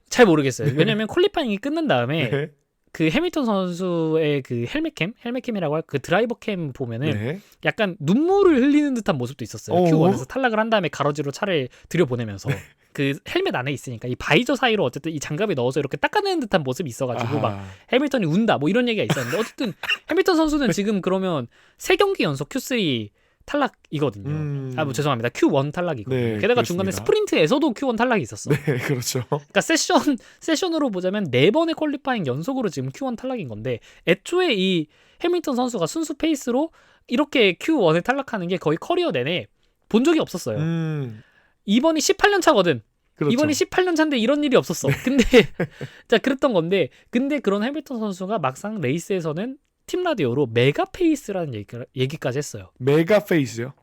잘 모르겠어요. 왜냐면 퀄리파잉이 끝난 다음에 네. 그 해밀턴 선수의 그 헬멧캠이라고 할 그 드라이버 캠 보면은 네. 약간 눈물을 흘리는 듯한 모습도 있었어요. 어. Q1에서 탈락을 한 다음에 가로지로 차를 들여보내면서 그 헬멧 안에 있으니까 이 바이저 사이로 어쨌든 이 장갑에 넣어서 이렇게 닦아내는 듯한 모습이 있어가지고 막 해밀턴이 운다 뭐 이런 얘기가 있었는데 어쨌든 해밀턴 선수는 지금 그러면 3경기 연속 Q3 탈락이거든요. 뭐 죄송합니다. Q1 탈락이거든요. 네, 게다가 그렇습니다. 중간에 스프린트에서도 Q1 탈락이 있었어. 네, 그렇죠. 그러니까 세션으로 보자면 4번의 퀄리파잉 연속으로 지금 Q1 탈락인 건데 애초에 이 해밀턴 선수가 순수 페이스로 이렇게 Q1에 탈락하는 게 거의 커리어 내내 본 적이 없었어요. 이번이 18년 차거든. 그렇죠. 이번이 18년 차인데 이런 일이 없었어. 근데 자 그랬던 건데 근데 그런 해밀턴 선수가 막상 레이스에서는 팀 라디오로 메가 페이스라는 얘기까지 했어요. 메가 페이스요?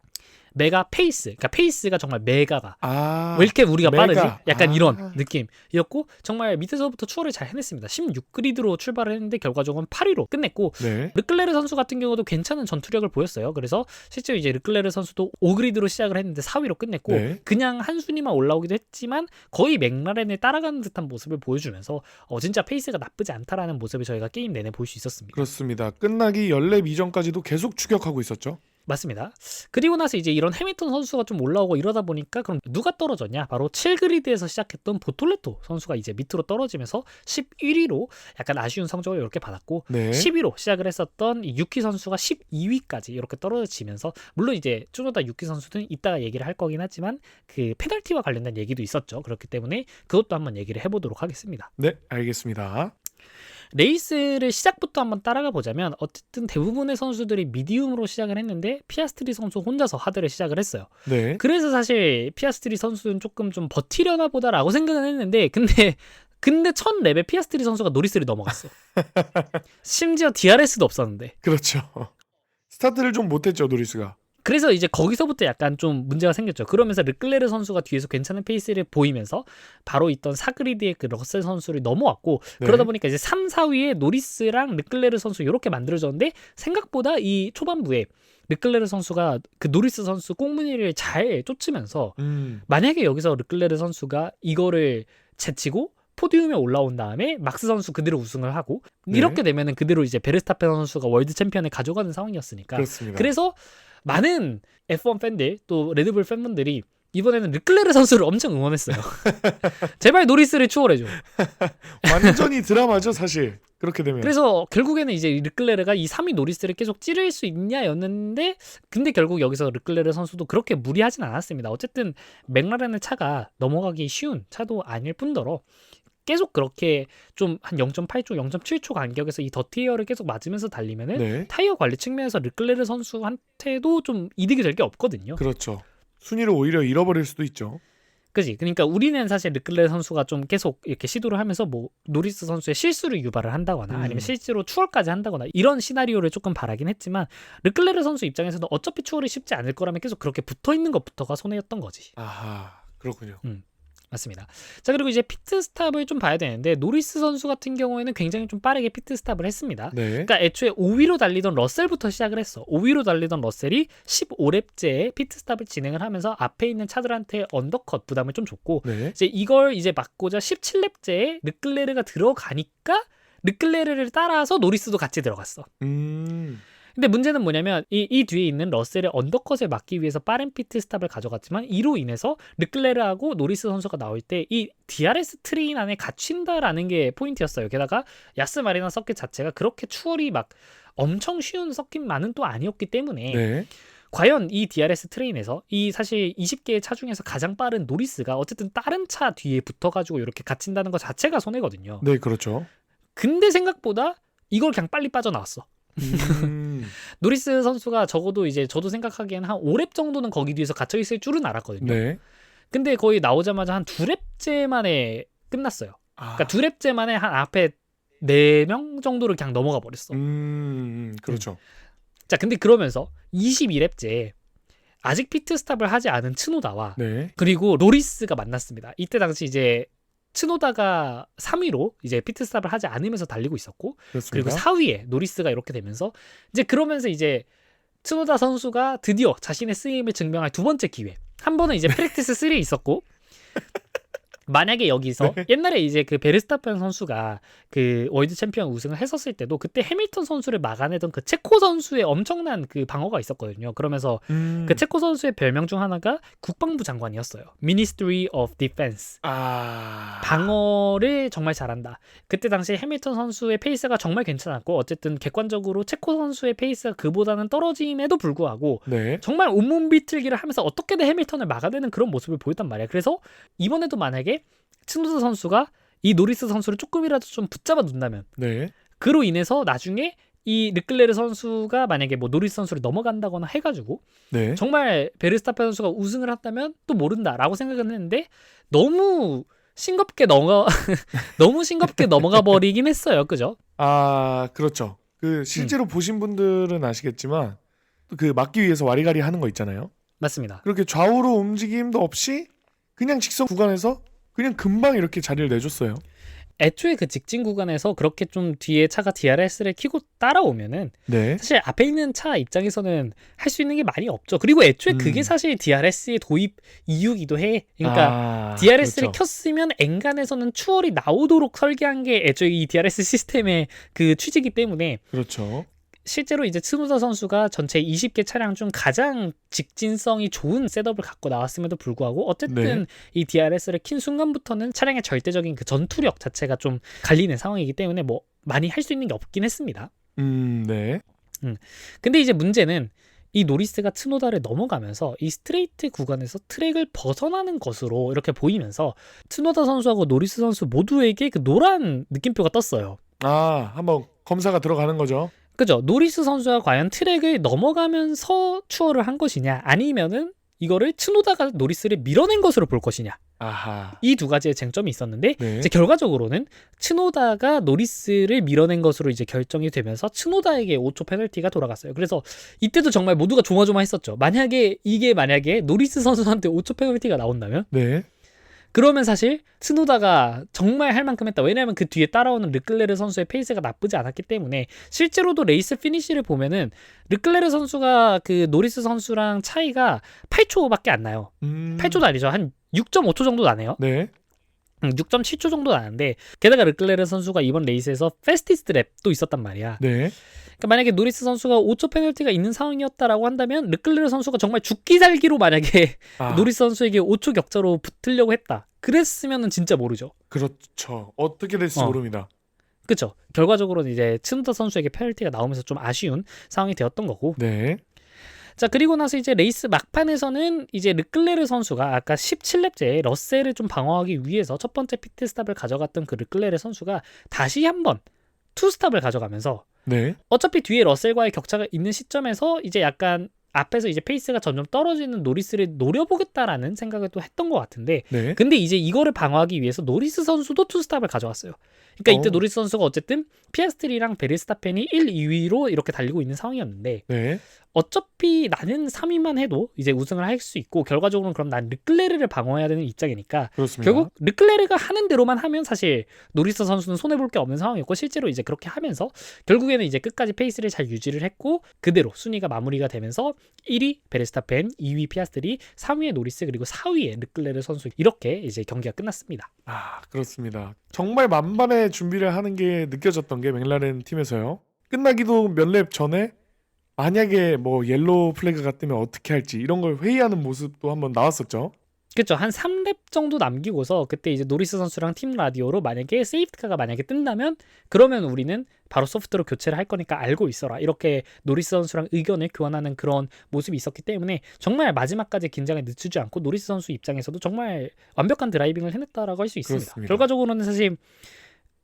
메가 페이스. 그러니까 페이스가 정말 메가다. 아, 왜 이렇게 우리가 메가. 빠르지? 약간 아. 이런 느낌이었고 정말 밑에서부터 추월을 잘 해냈습니다. 16그리드로 출발을 했는데 결과적으로는 8위로 끝냈고 네. 르클레르 선수 같은 경우도 괜찮은 전투력을 보였어요. 그래서 실제로 이제 르클레르 선수도 5그리드로 시작을 했는데 4위로 끝냈고 네. 그냥 한 순위만 올라오기도 했지만 거의 맥라렌을 따라가는 듯한 모습을 보여주면서 진짜 페이스가 나쁘지 않다라는 모습을 저희가 게임 내내 볼 수 있었습니다. 그렇습니다. 끝나기 10렙 이전까지도 계속 추격하고 있었죠. 맞습니다. 그리고 나서 이제 이런 해밀턴 선수가 좀 올라오고 이러다 보니까 그럼 누가 떨어졌냐? 바로 7그리드에서 시작했던 보톨레토 선수가 이제 밑으로 떨어지면서 11위로 약간 아쉬운 성적을 이렇게 받았고 네. 10위로 시작을 했었던 이 유키 선수가 12위까지 이렇게 떨어지면서 물론 이제 쭈노다 유키 선수는 이따가 얘기를 할 거긴 하지만 그 페널티와 관련된 얘기도 있었죠. 그렇기 때문에 그것도 한번 얘기를 해보도록 하겠습니다. 네, 알겠습니다. 레이스를 시작부터 한번 따라가 보자면 어쨌든 대부분의 선수들이 미디움으로 시작을 했는데 피아스트리 선수 혼자서 하드를 시작을 했어요. 네. 그래서 사실 피아스트리 선수는 조금 좀 버티려나 보다라고 생각은 했는데 근데 첫 랩에 피아스트리 선수가 노리스를 넘어갔어. 심지어 DRS도 없었는데. 그렇죠. 스타트를 좀 못했죠, 노리스가. 그래서 이제 거기서부터 약간 좀 문제가 생겼죠. 그러면서 르클레르 선수가 뒤에서 괜찮은 페이스를 보이면서 바로 있던 사그리드의 그 러셀 선수를 넘어왔고 네. 그러다 보니까 이제 3, 4위에 노리스랑 르클레르 선수 이렇게 만들어졌는데 생각보다 이 초반부에 르클레르 선수가 그 노리스 선수 꽁무니를 잘 쫓으면서 만약에 여기서 르클레르 선수가 이거를 제치고 포디움에 올라온 다음에 막스 선수 그대로 우승을 하고 네. 이렇게 되면은 그대로 이제 베르스타펜 선수가 월드 챔피언을 가져가는 상황이었으니까 그렇습니다. 그래서 많은 F1 팬들 또 레드불 팬분들이 이번에는 르클레르 선수를 엄청 응원했어요. 제발 노리스를 추월해줘. 완전히 드라마죠, 사실. 그렇게 되면. 그래서 결국에는 이제 르클레르가 이 3위 노리스를 계속 찌를 수 있냐였는데 근데 결국 여기서 르클레르 선수도 그렇게 무리하진 않았습니다. 어쨌든 맥라렌의 차가 넘어가기 쉬운 차도 아닐 뿐더러 계속 그렇게 좀 한 0.8초, 0.7초 간격에서 이 더티에어를 계속 맞으면서 달리면은 네. 타이어 관리 측면에서 르클레르 선수한테도 좀 이득이 될 게 없거든요. 그렇죠. 순위를 오히려 잃어버릴 수도 있죠. 그지? 그러니까 우리는 사실 르클레르 선수가 좀 계속 이렇게 시도를 하면서 뭐 노리스 선수의 실수를 유발을 한다거나 아니면 실제로 추월까지 한다거나 이런 시나리오를 조금 바라긴 했지만 르클레르 선수 입장에서는 어차피 추월이 쉽지 않을 거라면 계속 그렇게 붙어 있는 것부터가 손해였던 거지. 아하, 그렇군요. 맞습니다. 자 그리고 이제 피트 스탑을 좀 봐야 되는데 노리스 선수 같은 경우에는 굉장히 좀 빠르게 피트 스탑을 했습니다. 네. 그러니까 애초에 5위로 달리던 러셀부터 시작을 했어. 5위로 달리던 러셀이 15랩째에 피트 스탑을 진행을 하면서 앞에 있는 차들한테 언더컷 부담을 좀 줬고 네. 이제 이걸 이제 막고자 17랩째에 르클레르가 들어가니까 르클레르를 따라서 노리스도 같이 들어갔어. 근데 문제는 뭐냐면 이 뒤에 있는 러셀의 언더컷을 막기 위해서 빠른 피트 스탑을 가져갔지만 이로 인해서 르클레르하고 노리스 선수가 나올 때 이 DRS 트레인 안에 갇힌다라는 게 포인트였어요. 게다가 야스 마리나 서킷 자체가 그렇게 추월이 막 엄청 쉬운 서킷만은 또 아니었기 때문에 네. 과연 이 DRS 트레인에서 이 사실 20개의 차 중에서 가장 빠른 노리스가 어쨌든 다른 차 뒤에 붙어가지고 이렇게 갇힌다는 것 자체가 손해거든요. 네, 그렇죠. 근데 생각보다 이걸 그냥 빨리 빠져나왔어. 노리스 선수가 적어도 이제 저도 생각하기엔 한 5랩 정도는 거기 뒤에서 갇혀있을 줄은 알았거든요. 네. 근데 거의 나오자마자 한 2랩째 만에 끝났어요. 그러니까 2랩째 만에 한 앞에 4명 정도를 그냥 넘어가 버렸어. 그렇죠. 자, 근데 그러면서 22랩째 아직 피트 스탑을 하지 않은 츠노다와 네. 그리고 로리스가 만났습니다. 이때 당시 이제 츠노다가 3위로 이제 피트 스탑을 하지 않으면서 달리고 있었고 그렇습니다. 그리고 4위에 노리스가 이렇게 되면서 이제 그러면서 이제 츠노다 선수가 드디어 자신의 쓰임을 증명할 두 번째 기회. 한 번은 이제 프랙티스 3에 있었고 만약에 여기서 네. 옛날에 이제 그 베르스타펜 선수가 그 월드 챔피언 우승을 했었을 때도 그때 해밀턴 선수를 막아내던 그 체코 선수의 엄청난 그 방어가 있었거든요. 그러면서 그 체코 선수의 별명 중 하나가 국방부 장관이었어요. Ministry of Defense. 방어를 정말 잘한다. 그때 당시 해밀턴 선수의 페이스가 정말 괜찮았고 어쨌든 객관적으로 체코 선수의 페이스가 그보다는 떨어짐에도 불구하고 네. 정말 온몸 비틀기를 하면서 어떻게든 해밀턴을 막아내는 그런 모습을 보였단 말이야. 그래서 이번에도 만약에 츠노다 선수가 이 노리스 선수를 조금이라도 좀 붙잡아 둔다면 네. 그로 인해서 나중에 이 르클레르 선수가 만약에 뭐 노리스 선수를 넘어간다거나 해가지고 네. 정말 베르스타펜 선수가 우승을 한다면 또 모른다라고 생각은 했는데 너무 싱겁게 너무 싱겁게 넘어가 버리긴 했어요. 그죠? 아, 그렇죠. 그 실제로 보신 분들은 아시겠지만 그 막기 위해서 와리가리 하는 거 있잖아요. 맞습니다. 그렇게 좌우로 움직임도 없이 그냥 직선 구간에서 그냥 금방 이렇게 자리를 내줬어요. 애초에 그 직진 구간에서 그렇게 좀 뒤에 차가 DRS를 키고 따라오면은 네. 사실 앞에 있는 차 입장에서는 할 수 있는 게 많이 없죠. 그리고 애초에 그게 사실 DRS의 도입 이유기도 해. 그러니까 DRS를 그렇죠. 켰으면 엔간에서는 추월이 나오도록 설계한 게 애초에 이 DRS 시스템의 그 취지이기 때문에 그렇죠. 실제로 이제 츠노다 선수가 전체 20개 차량 중 가장 직진성이 좋은 셋업을 갖고 나왔음에도 불구하고 어쨌든 이 DRS를 킨 순간부터는 차량의 절대적인 그 전투력 자체가 좀 갈리는 상황이기 때문에 뭐 많이 할 수 있는 게 없긴 했습니다. 네. 근데 이제 문제는 이 노리스가 츠노다를 넘어가면서 이 스트레이트 구간에서 트랙을 벗어나는 것으로 이렇게 보이면서 츠노다 선수하고 노리스 선수 모두에게 그 노란 느낌표가 떴어요. 한번 검사가 들어가는 거죠. 그죠? 노리스 선수가 과연 트랙을 넘어가면서 추월을 한 것이냐 아니면은 이거를 츠노다가 노리스를 밀어낸 것으로 볼 것이냐 아하. 이 두 가지의 쟁점이 있었는데 네. 이제 결과적으로는 츠노다가 노리스를 밀어낸 것으로 이제 결정이 되면서 츠노다에게 5초 페널티가 돌아갔어요. 그래서 이때도 정말 모두가 조마조마했었죠. 만약에 노리스 선수한테 5초 페널티가 나온다면 네. 그러면 사실 츠노다가 정말 할 만큼 했다. 왜냐하면 그 뒤에 따라오는 르클레르 선수의 페이스가 나쁘지 않았기 때문에 실제로도 레이스 피니시를 보면은 르클레르 선수가 그 노리스 선수랑 차이가 8초밖에 안 나요. 8초도 아니죠. 한 6.5초 정도 나네요. 네. 6.7초 정도 나는데 게다가 르클레르 선수가 이번 레이스에서 패스티스트 랩도 있었단 말이야. 네. 그러니까 만약에 노리스 선수가 5초 페널티가 있는 상황이었다라고 한다면 르클레르 선수가 정말 죽기 살기로 만약에 노리스 선수에게 5초 격차로 붙으려고 했다. 그랬으면은 진짜 모르죠. 그렇죠. 어떻게 될지 모릅니다. 그렇죠. 결과적으로는 이제 츠노다 선수에게 페널티가 나오면서 좀 아쉬운 상황이 되었던 거고. 네. 자, 그리고 나서 이제 레이스 막판에서는 이제 르클레르 선수가 아까 17렙째 러셀을 좀 방어하기 위해서 첫 번째 피트스탑을 가져갔던 그 르클레르 선수가 다시 한번 투스탑을 가져가면서 네. 어차피 뒤에 러셀과의 격차가 있는 시점에서 이제 약간 앞에서 이제 페이스가 점점 떨어지는 노리스를 노려보겠다라는 생각을 또 했던 것 같은데 네. 근데 이제 이거를 방어하기 위해서 노리스 선수도 투스탑을 가져왔어요. 그러니까 이때 노리스 선수가 어쨌든 피아스트리랑 베르스타펜이 1, 2위로 이렇게 달리고 있는 상황이었는데 네. 어차피 나는 3위만 해도 이제 우승을 할 수 있고 결과적으로는 그럼 난 르클레르를 방어해야 되는 입장이니까 그렇습니다. 결국 르클레르가 하는 대로만 하면 사실 노리스 선수는 손해볼 게 없는 상황이었고 실제로 이제 그렇게 하면서 결국에는 이제 끝까지 페이스를 잘 유지를 했고 그대로 순위가 마무리가 되면서 1위 베르스타펜, 2위 피아스트리, 3위에 노리스 그리고 4위에 르클레르 선수 이렇게 이제 경기가 끝났습니다. 그렇습니다. 정말 만반의 준비를 하는 게 느껴졌던 게 맥라렌 팀에서요. 끝나기도 몇 랩 전에 만약에 뭐 옐로우 플래그가 뜨면 어떻게 할지 이런 걸 회의하는 모습도 한번 나왔었죠. 그렇죠. 한 3렙 정도 남기고서 그때 이제 노리스 선수랑 팀 라디오로 만약에 세이프트카가 만약에 뜬다면 그러면 우리는 바로 소프트로 교체를 할 거니까 알고 있어라. 이렇게 노리스 선수랑 의견을 교환하는 그런 모습이 있었기 때문에 정말 마지막까지 긴장을 늦추지 않고 노리스 선수 입장에서도 정말 완벽한 드라이빙을 해냈다라고 할 수 있습니다. 그렇습니다. 결과적으로는 사실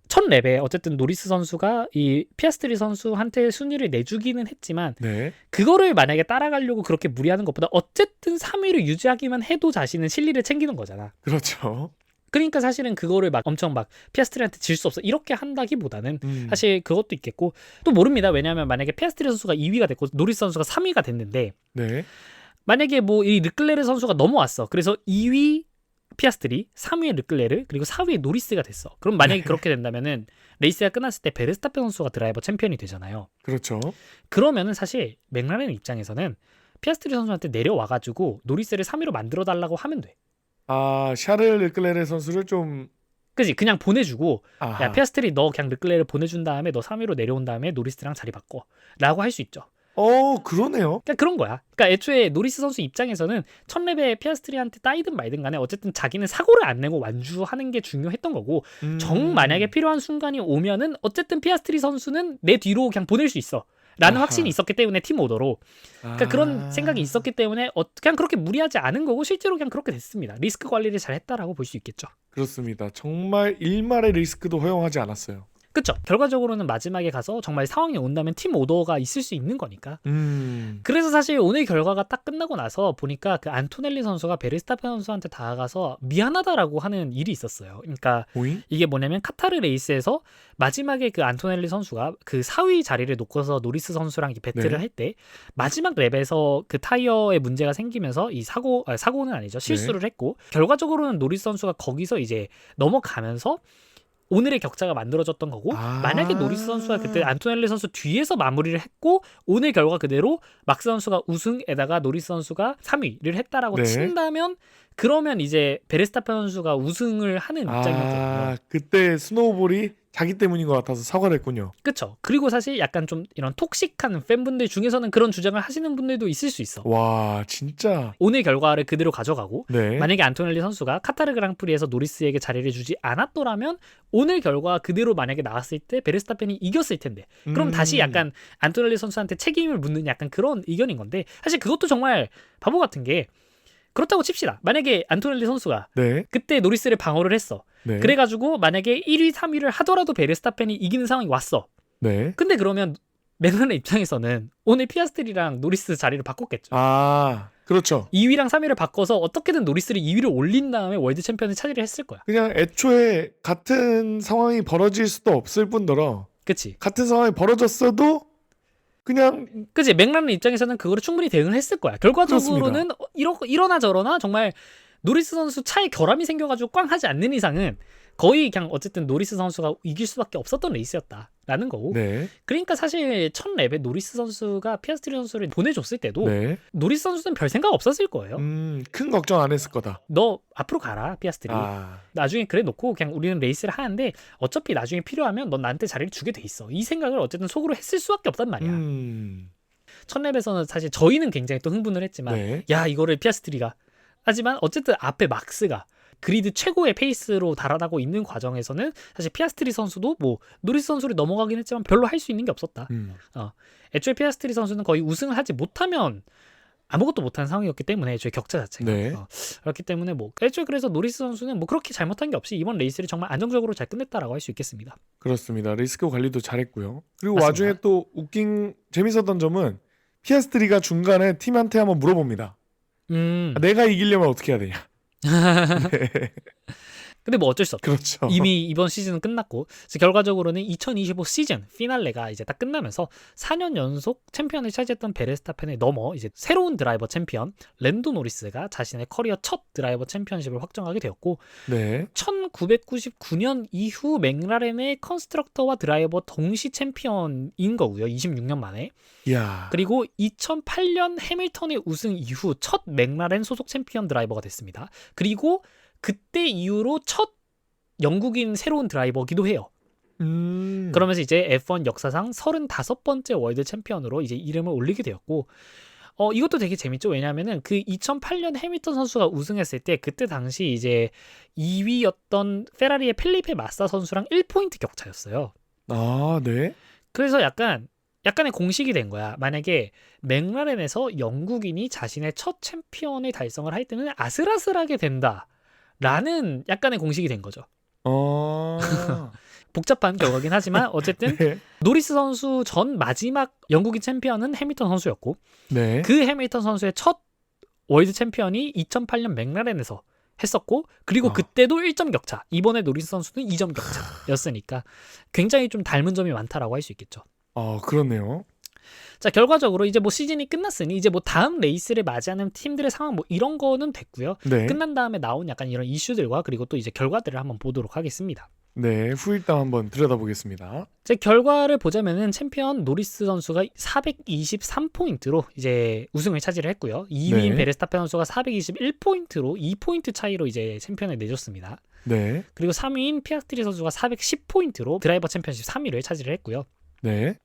첫 랩에 어쨌든 노리스 선수가 이 피아스트리 선수한테 순위를 내주기는 했지만 네. 그거를 만약에 따라가려고 그렇게 무리하는 것보다 어쨌든 3위를 유지하기만 해도 자신은 실리를 챙기는 거잖아. 그렇죠. 그러니까 사실은 그거를 막 엄청 막 피아스트리한테 질 수 없어 이렇게 한다기보다는 사실 그것도 있겠고 또 모릅니다. 왜냐하면 만약에 피아스트리 선수가 2위가 됐고 노리스 선수가 3위가 됐는데 네. 만약에 뭐 이 르클레르 선수가 넘어왔어. 그래서 2위 피아스트리, 3위에 르클레르, 그리고 4위에 노리스가 됐어. 그럼 만약에 그렇게 된다면은 레이스가 끝났을 때 베르스타펜 선수가 드라이버 챔피언이 되잖아요. 그렇죠. 그러면은 사실 맥라렌 입장에서는 피아스트리 선수한테 내려와가지고 노리스를 3위로 만들어달라고 하면 돼. 샤르 르클레르 선수를 좀 그지? 그냥 보내주고 야 피아스트리 너 그냥 르클레르 보내준 다음에 너 3위로 내려온 다음에 노리스랑 자리 바꿔 라고 할 수 있죠. 그러네요. 그러니까 그런 거야. 그러니까 애초에 노리스 선수 입장에서는 첫 랩에 피아스트리한테 따이든 말든 간에 어쨌든 자기는 사고를 안 내고 완주하는 게 중요했던 거고 정 만약에 필요한 순간이 오면은 어쨌든 피아스트리 선수는 내 뒤로 그냥 보낼 수 있어 라는 확신이 있었기 때문에 팀 오더로 그러니까 그런 생각이 있었기 때문에 그냥 그렇게 무리하지 않은 거고 실제로 그냥 그렇게 됐습니다. 리스크 관리를 잘 했다라고 볼 수 있겠죠. 그렇습니다. 정말 일말의 리스크도 허용하지 않았어요. 그쵸? 결과적으로는 마지막에 가서 정말 상황이 온다면 팀 오더가 있을 수 있는 거니까. 그래서 사실 오늘 결과가 딱 끝나고 나서 보니까 그 안토넬리 선수가 베르스타펜 선수한테 다가가서 미안하다라고 하는 일이 있었어요. 그러니까 오잉? 이게 뭐냐면 카타르 레이스에서 마지막에 그 안토넬리 선수가 그 4위 자리를 놓고서 노리스 선수랑 이 배틀을 네. 할 때 마지막 랩에서 그 타이어에 문제가 생기면서 이 사고는 아니죠. 실수를 했고 결과적으로는 노리스 선수가 거기서 이제 넘어가면서 오늘의 격차가 만들어졌던 거고 만약에 노리스 선수가 그때 안토넬리 선수 뒤에서 마무리를 했고 오늘 결과 그대로 막스 선수가 우승에다가 노리스 선수가 3위를 했다라고 네. 친다면 그러면 이제 베르스타펜 선수가 우승을 하는 입장이었거든요. 그때 스노우볼이 자기 때문인 것 같아서 사과를 했군요. 그쵸. 그리고 사실 약간 좀 이런 톡식한 팬분들 중에서는 그런 주장을 하시는 분들도 있을 수 있어. 와 진짜. 오늘 결과를 그대로 가져가고 네. 만약에 안토넬리 선수가 카타르 그랑프리에서 노리스에게 자리를 주지 않았더라면 오늘 결과 그대로 만약에 나왔을 때 베르스타펜이 이겼을 텐데 그럼 다시 약간 안토넬리 선수한테 책임을 묻는 약간 그런 의견인 건데 사실 그것도 정말 바보 같은 게 그렇다고 칩시다. 만약에 안토넬리 선수가 네. 그때 노리스를 방어를 했어. 네. 그래가지고 만약에 1위, 3위를 하더라도 베르스타펜이 이기는 상황이 왔어. 네. 근데 그러면 맥라렌 입장에서는 오늘 피아스트리랑 노리스 자리를 바꿨겠죠. 그렇죠. 2위랑 3위를 바꿔서 어떻게든 노리스를 2위로 올린 다음에 월드 챔피언을 차지를 했을 거야. 그냥 애초에 같은 상황이 벌어질 수도 없을 뿐더러 그치? 같은 상황이 벌어졌어도 그냥 그치? 맥라렌 입장에서는 그거를 충분히 대응을 했을 거야. 결과적으로는 이러나 저러나 정말 노리스 선수 차에 결함이 생겨가지고 꽝 하지 않는 이상은 거의 그냥 어쨌든 노리스 선수가 이길 수밖에 없었던 레이스였다라는 거고. 네. 그러니까 사실 첫 랩에 노리스 선수가 피아스트리 선수를 보내줬을 때도 네. 노리스 선수는 별 생각 없었을 거예요. 큰 걱정 안 했을 거다. 너 앞으로 가라 피아스트리. 나중에 그래 놓고 그냥 우리는 레이스를 하는데 어차피 나중에 필요하면 넌 나한테 자리를 주게 돼 있어. 이 생각을 어쨌든 속으로 했을 수밖에 없단 말이야. 첫 랩에서는 사실 저희는 굉장히 또 흥분을 했지만 네. 야 이거를 피아스트리가 하지만 어쨌든 앞에 막스가 그리드 최고의 페이스로 달아나고 있는 과정에서는 사실 피아스트리 선수도 뭐 노리스 선수를 넘어가긴 했지만 별로 할 수 있는 게 없었다. 애초에 피아스트리 선수는 거의 우승을 하지 못하면 아무것도 못하는 상황이었기 때문에 애초에 격차 자체가 네. 그렇기 때문에 뭐 애초에 그래서 노리스 선수는 뭐 그렇게 잘못한 게 없이 이번 레이스를 정말 안정적으로 잘 끝냈다라고 할 수 있겠습니다. 그렇습니다. 리스크 관리도 잘했고요. 그리고 맞습니다. 와중에 또 재밌었던 점은 피아스트리가 중간에 팀한테 한번 물어봅니다. 내가 이기려면 어떻게 해야 되냐. 네. 근데 뭐 어쩔 수 없죠. 그렇죠. 이미 이번 시즌은 끝났고 결과적으로는 2025 시즌 피날레가 이제 딱 끝나면서 4년 연속 챔피언을 차지했던 베르스타펜을 넘어 이제 새로운 드라이버 챔피언 랜도 노리스가 자신의 커리어 첫 드라이버 챔피언십을 확정하게 되었고 네. 1999년 이후 맥라렌의 컨스트럭터와 드라이버 동시 챔피언인 거고요. 26년 만에. 이야. 그리고 2008년 해밀턴의 우승 이후 첫 맥라렌 소속 챔피언 드라이버가 됐습니다. 그리고 그때 이후로 첫 영국인 새로운 드라이버기도 해요. 그러면서 이제 F1 역사상 35번째 월드 챔피언으로 이제 이름을 올리게 되었고 이것도 되게 재밌죠. 왜냐하면은 그 2008년 해밀턴 선수가 우승했을 때 그때 당시 이제 2위였던 페라리의 펠리페 마사 선수랑 1포인트 격차였어요. 네. 그래서 약간의 공식이 된 거야. 만약에 맥라렌에서 영국인이 자신의 첫 챔피언의 달성을 할 때는 아슬아슬하게 된다라는 약간의 공식이 된 거죠. 복잡한 결과긴 하지만 어쨌든 네. 노리스 선수 전 마지막 영국인 챔피언은 해밀턴 선수였고 네. 그 해밀턴 선수의 첫 월드 챔피언이 2008년 맥라렌에서 했었고 그리고 그때도 1점 격차 이번에 노리스 선수는 2점 격차였으니까 굉장히 좀 닮은 점이 많다라고 할 수 있겠죠. 그렇네요. 자 결과적으로 이제 뭐 시즌이 끝났으니 이제 뭐 다음 레이스를 맞이하는 팀들의 상황 뭐 이런 거는 됐고요. 네. 끝난 다음에 나온 약간 이런 이슈들과 그리고 또 이제 결과들을 한번 보도록 하겠습니다. 네, 후일담 한번 들여다보겠습니다. 제 결과를 보자면은 챔피언 노리스 선수가 423포인트로 이제 우승을 차지를 했고요. 2위인 네. 베르스타펜 선수가 421포인트로 2포인트 차이로 이제 챔피언을 내줬습니다. 네. 그리고 3위인 피아스트리 선수가 410포인트로 드라이버 챔피언십 3위를 차지를 했고요. 네.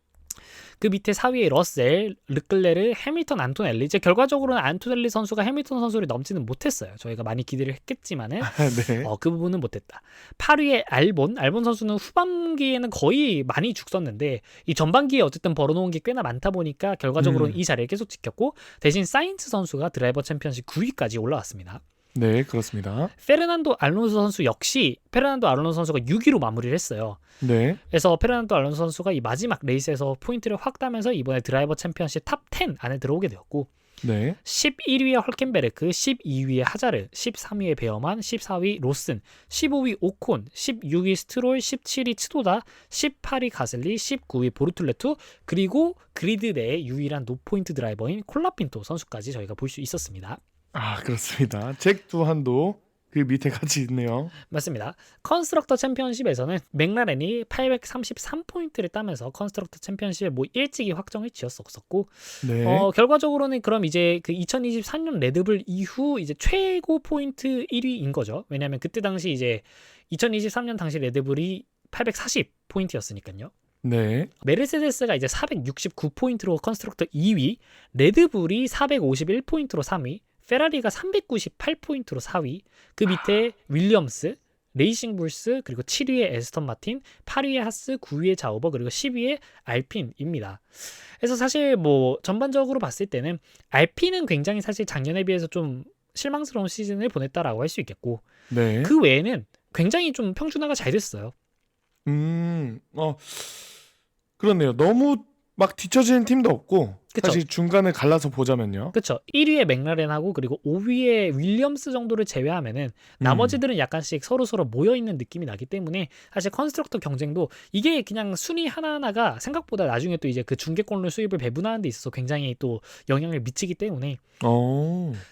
그 밑에 4위에 러셀, 르클레르, 해밀턴, 안토넬리. 이제 결과적으로는 안토넬리 선수가 해밀턴 선수를 넘지는 못했어요. 저희가 많이 기대를 했겠지만은 네. 그 부분은 못했다. 8위에 알본 선수는 후반기에는 거의 많이 죽었는데 이 전반기에 어쨌든 벌어놓은 게 꽤나 많다 보니까 결과적으로는 이 자리를 계속 지켰고 대신 사인츠 선수가 드라이버 챔피언십 9위까지 올라왔습니다. 네, 그렇습니다. 페르난도 알론소 선수 역시 페르난도 알론소 선수가 6위로 마무리를 했어요. 네. 그래서 페르난도 알론소 선수가 이 마지막 레이스에서 포인트를 확 따면서 이번에 드라이버 챔피언십 탑 10 안에 들어오게 되었고, 네. 11위에 헐켄베르크, 12위에 하자르, 13위에 베어만, 14위 로슨, 15위 오콘, 16위 스트롤, 17위 츠노다, 18위 가슬리, 19위 보르툴레투, 그리고 그리드 내의 유일한 노포인트 드라이버인 콜라핀토 선수까지 저희가 볼 수 있었습니다. 아, 그렇습니다. 잭 두한도 그 밑에 같이 있네요. 맞습니다. 컨스트럭터 챔피언십에서는 맥라렌이 833포인트를 따면서 컨스트럭터 챔피언십에 뭐 일찍이 확정을 지었었고, 네. 결과적으로는 그럼 이제 그 2023년 레드불 이후 이제 최고 포인트 1위인 거죠. 왜냐하면 그때 당시 이제 2023년 당시 레드불이 840포인트였으니까요. 네. 메르세데스가 이제 469포인트로 컨스트럭터 2위, 레드불이 451포인트로 3위, 페라리가 398포인트로 4위, 그 밑에 윌리엄스, 레이싱불스, 그리고 7위에 에스턴 마틴, 8위에 하스, 9위에 자우버, 그리고 10위에 알핀입니다. 그래서 사실 뭐 전반적으로 봤을 때는 알핀은 굉장히 사실 작년에 비해서 좀 실망스러운 시즌을 보냈다라고 할 수 있겠고, 네. 그 외에는 굉장히 좀 평준화가 잘 됐어요. 그렇네요. 너무 막 뒤처지는 팀도 없고, 그쵸. 사실 중간을 갈라서 보자면요. 그렇죠. 1위에 맥라렌하고 그리고 5위에 윌리엄스 정도를 제외하면은 나머지들은 약간씩 서로 모여 있는 느낌이 나기 때문에 사실 컨스트럭터 경쟁도 이게 그냥 순위 하나하나가 생각보다 나중에 또 이제 그 중계권료 수입을 배분하는 데 있어서 굉장히 또 영향을 미치기 때문에,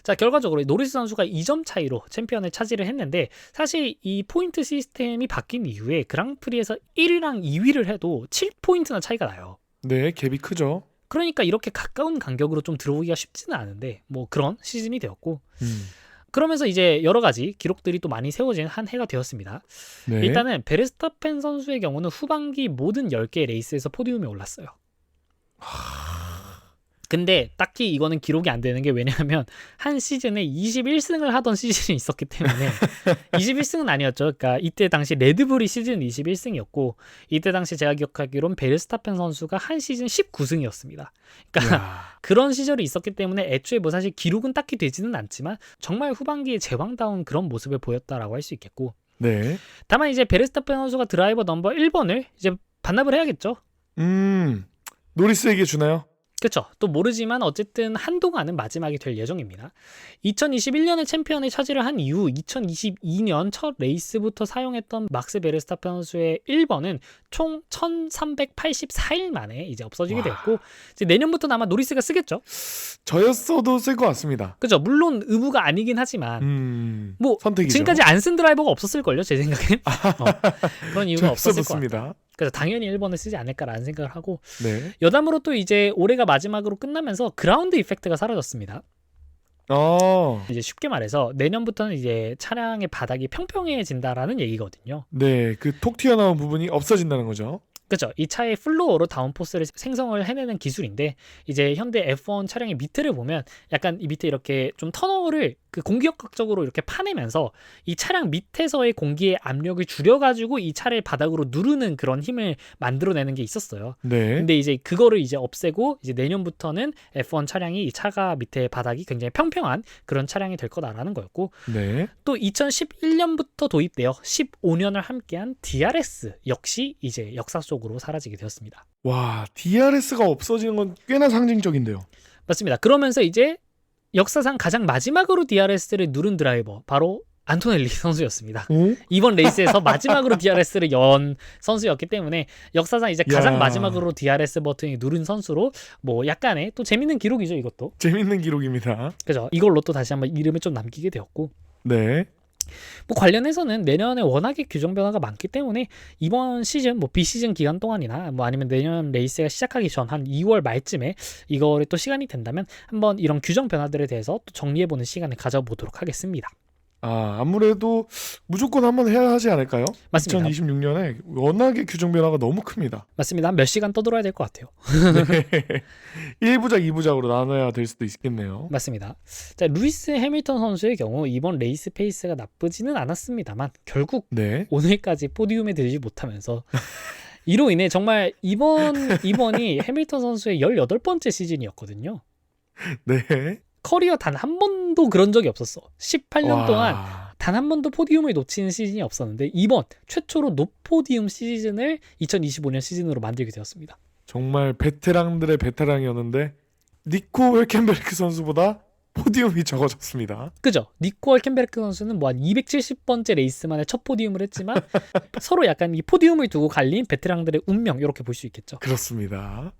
자, 결과적으로 노리스 선수가 2점 차이로 챔피언을 차지를 했는데, 사실 이 포인트 시스템이 바뀐 이후에 그랑프리에서 1위랑 2위를 해도 7포인트나 차이가 나요. 네, 갭이 크죠. 그러니까 이렇게 가까운 간격으로 좀 들어오기가 쉽지는 않은데 뭐 그런 시즌이 되었고, 음. 그러면서 이제 여러 가지 기록들이 또 많이 세워진 한 해가 되었습니다. 네. 일단은 베르스타펜 선수의 경우는 후반기 모든 10개의 레이스에서 포디움에 올랐어요. 근데 딱히 이거는 기록이 안 되는 게, 왜냐하면 한 시즌에 21승을 하던 시즌이 있었기 때문에 21승은 아니었죠. 그러니까 이때 당시 레드불이 시즌 21승이었고, 이때 당시 제가 기억하기로는 베르스타펜 선수가 한 시즌 19승이었습니다. 그러니까 이야. 그런 시절이 있었기 때문에 애초에 뭐 사실 기록은 딱히 되지는 않지만 정말 후반기에 제왕다운 그런 모습을 보였다라고 할 수 있겠고, 네. 다만 이제 베르스타펜 선수가 드라이버 넘버 1번을 이제 반납을 해야겠죠. 노리스에게 주나요? 그렇죠. 또 모르지만 어쨌든 한동안은 마지막이 될 예정입니다. 2021년에 챔피언을 차지를 한 이후 2022년 첫 레이스부터 사용했던 막스 베르스타펜 선수의 1번은 총 1384일 만에 이제 없어지게 됐고, 이제 내년부터는 아마 노리스가 쓰겠죠. 저였어도 쓸 것 같습니다. 그죠. 물론 의무가 아니긴 하지만 뭐 선택이죠. 지금까지 안 쓴 드라이버가 없었을걸요, 제 생각엔. 그런 이유가 없었을 것 같아요. 씁니다. 그래서 당연히 1번을 쓰지 않을까라는 생각을 하고, 네. 여담으로 또 이제 올해가 마지막으로 끝나면서 그라운드 이펙트가 사라졌습니다. 이제 쉽게 말해서 내년부터는 이제 차량의 바닥이 평평해진다라는 얘기거든요. 네, 그 톡 튀어나온 부분이 없어진다는 거죠. 그렇죠. 이 차의 플로어로 다운포스를 생성을 해내는 기술인데, 이제 현대 F1 차량의 밑을 보면 약간 이 밑에 이렇게 좀 터널을 그 공기역학적으로 이렇게 파내면서 이 차량 밑에서의 공기의 압력을 줄여가지고 이 차를 바닥으로 누르는 그런 힘을 만들어내는 게 있었어요. 네. 근데 이제 그거를 이제 없애고 이제 내년부터는 F1 차량이 이 차가 밑에 바닥이 굉장히 평평한 그런 차량이 될 거다라는 거였고, 네. 또 2011년부터 도입되어 15년을 함께한 DRS 역시 이제 역사 속으로 사라지게 되었습니다. 와, DRS가 없어지는 건 꽤나 상징적인데요. 맞습니다. 그러면서 이제 역사상 가장 마지막으로 DRS를 누른 드라이버, 바로 안토넬리 선수였습니다. 이번 레이스에서 마지막으로 DRS를 연 선수였기 때문에 역사상 이제 가장 마지막으로 DRS 버튼이 누른 선수로, 뭐 약간의 또 재밌는 기록이죠, 이것도. 재밌는 기록입니다. 그죠. 이걸로 또 다시 한번 이름을 좀 남기게 되었고, 네. 뭐 관련해서는 내년에 워낙에 규정 변화가 많기 때문에 이번 시즌, 뭐 비시즌 기간 동안이나 뭐 아니면 내년 레이스가 시작하기 전 한 2월 말쯤에 이거를 또 시간이 된다면 한번 이런 규정 변화들에 대해서 또 정리해보는 시간을 가져보도록 하겠습니다. 아무래도 무조건 한번 해야 하지 않을까요? 맞습니다. 2026년에 워낙에 규정 변화가 너무 큽니다. 맞습니다. 몇 시간 떠들어야 될 것 같아요. 네. 1부작, 2부작으로 나눠야 될 수도 있겠네요. 맞습니다. 자, 루이스 해밀턴 선수의 경우 이번 레이스 페이스가 나쁘지는 않았습니다만 결국 네. 오늘까지 포디움에 들지 못하면서 이로 인해 정말 이번이 해밀턴 선수의 18번째 시즌이었거든요. 네. 커리어 단 한 번도 그런 적이 없었어. 18년 동안 와. 단 한 번도 포디움을 놓치는 시즌이 없었는데 이번 최초로 노포디움 시즌을 2025년 시즌으로 만들게 되었습니다. 정말 베테랑들의 베테랑이었는데 니코 헬켄베르크 선수보다 포디움이 적어졌습니다. 그죠? 니코 헐켄베르크 선수는 뭐 한 270번째 레이스만에 첫 포디움을 했지만 서로 약간 이 포디움을 두고 갈린 베테랑들의 운명 이렇게 볼 수 있겠죠. 그렇습니다.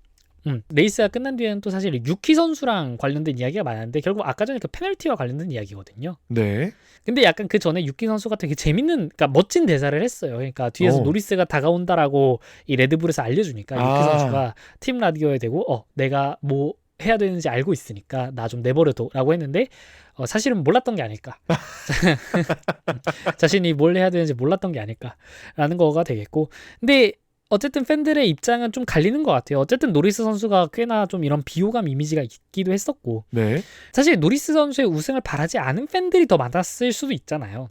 레이스가 끝난 뒤에는 또 사실 유키 선수랑 관련된 이야기가 많았는데 결국 아까 전에 그 페널티와 관련된 이야기거든요. 네. 근데 약간 그 전에 유키 선수가 되게 재밌는, 그러니까 멋진 대사를 했어요. 그러니까 뒤에서 오. 노리스가 다가온다라고 이 레드불에서 알려주니까 유키 아. 선수가 팀 라디오에 대고 내가 뭐 해야 되는지 알고 있으니까 나 좀 내버려둬라고 했는데 사실은 몰랐던 게 아닐까. 자신이 뭘 해야 되는지 몰랐던 게 아닐까라는 거가 되겠고, 근데 어쨌든 팬들의 입장은 좀 갈리는 것 같아요. 어쨌든 노리스 선수가 꽤나 좀 이런 비호감 이미지가 있기도 했었고, 네. 사실 노리스 선수의 우승을 바라지 않은 팬들이 더 많았을 수도 있잖아요.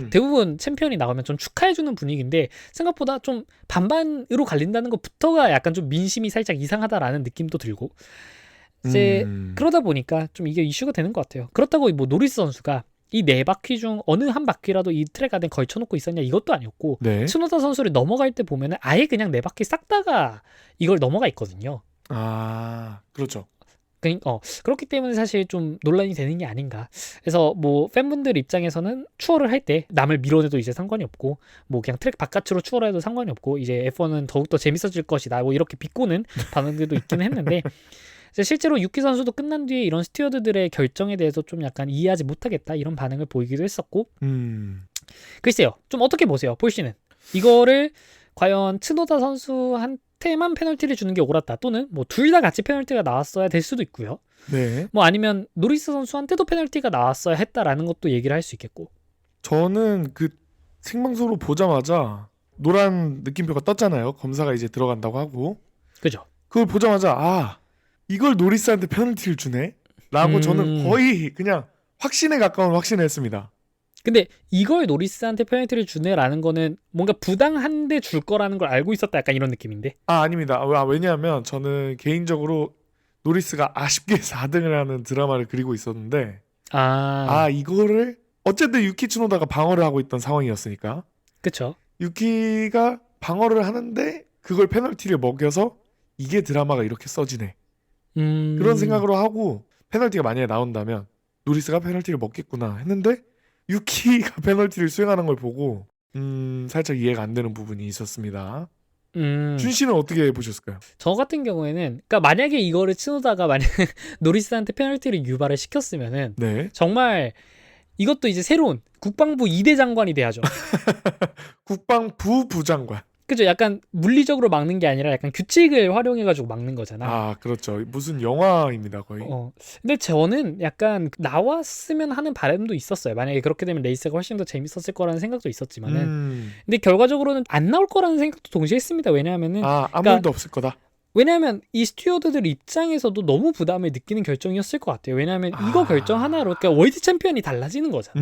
대부분 챔피언이 나오면 좀 축하해주는 분위기인데 생각보다 좀 반반으로 갈린다는 것부터가 약간 좀 민심이 살짝 이상하다라는 느낌도 들고, 이제 그러다 보니까 좀 이게 이슈가 되는 것 같아요. 그렇다고 뭐 노리스 선수가 이 네 바퀴 중 어느 한 바퀴라도 이 트랙 안에 걸쳐놓고 있었냐 이것도 아니었고, 네. 츠노다 선수를 넘어갈 때 보면은 아예 그냥 네 바퀴 싹 다가 이걸 넘어가 있거든요. 아, 그렇죠. 그렇기 때문에 사실 좀 논란이 되는 게 아닌가. 그래서 뭐 팬분들 입장에서는 추월을 할 때 남을 밀어내도 이제 상관이 없고, 뭐 그냥 트랙 바깥으로 추월을 해도 상관이 없고, 이제 F1은 더욱더 재밌어질 것이다, 뭐 이렇게 비꼬는 반응들도 있기는 했는데 이제 실제로 유키 선수도 끝난 뒤에 이런 스튜어드들의 결정에 대해서 좀 약간 이해하지 못하겠다 이런 반응을 보이기도 했었고, 글쎄요, 좀 어떻게 보세요, 폴 씨는 이거를 과연 츠노다 선수한테만 페널티를 주는 게 옳았다, 또는 뭐 둘 다 같이 페널티가 나왔어야 될 수도 있고요. 네. 뭐 아니면 노리스 선수한테도 페널티가 나왔어야 했다라는 것도 얘기를 할 수 있겠고. 저는 그 생방송으로 보자마자 노란 느낌표가 떴잖아요. 검사가 이제 들어간다고 하고. 그죠? 그걸 보자마자 이걸 노리스한테 페널티를 주네? 라고 저는 거의 그냥 확신에 가까운 확신을 했습니다. 근데 이걸 노리스한테 페널티를 주네라는 거는 뭔가 부당한데 줄 거라는 걸 알고 있었다, 약간 이런 느낌인데. 아닙니다. 왜냐하면 저는 개인적으로 노리스가 아쉽게 4등을 하는 드라마를 그리고 있었는데 이거를 어쨌든 유키 츠노다가 방어를 하고 있던 상황이었으니까, 그쵸? 유키가 방어를 하는데 그걸 페널티를 먹여서 이게 드라마가 이렇게 써지네, 그런 생각으로 하고, 페널티가 만약에 나온다면 노리스가 페널티를 먹겠구나 했는데 유키가 페널티를 수행하는 걸 보고 살짝 이해가 안 되는 부분이 있었습니다. 준 씨는 어떻게 보셨을까요? 저 같은 경우에는, 그러니까 만약에 이거를 츠노다가 만약 노리스한테 페널티를 유발을 시켰으면은 네. 정말 이것도 이제 새로운 국방부 2대 장관이 돼야죠. 국방부 부장관. 그죠? 약간 물리적으로 막는 게 아니라 약간 규칙을 활용해가지고 막는 거잖아. 그렇죠. 무슨 영화입니다, 거의. 근데 저는 약간 나왔으면 하는 바람도 있었어요. 만약에 그렇게 되면 레이스가 훨씬 더 재밌었을 거라는 생각도 있었지만은, 근데 결과적으로는 안 나올 거라는 생각도 동시에 했습니다. 왜냐하면은 아무 일도 없을 거다. 왜냐하면 이 스튜어드들 입장에서도 너무 부담을 느끼는 결정이었을 것 같아요. 왜냐하면 이거 결정 하나로 그러니까 월드 챔피언이 달라지는 거잖아.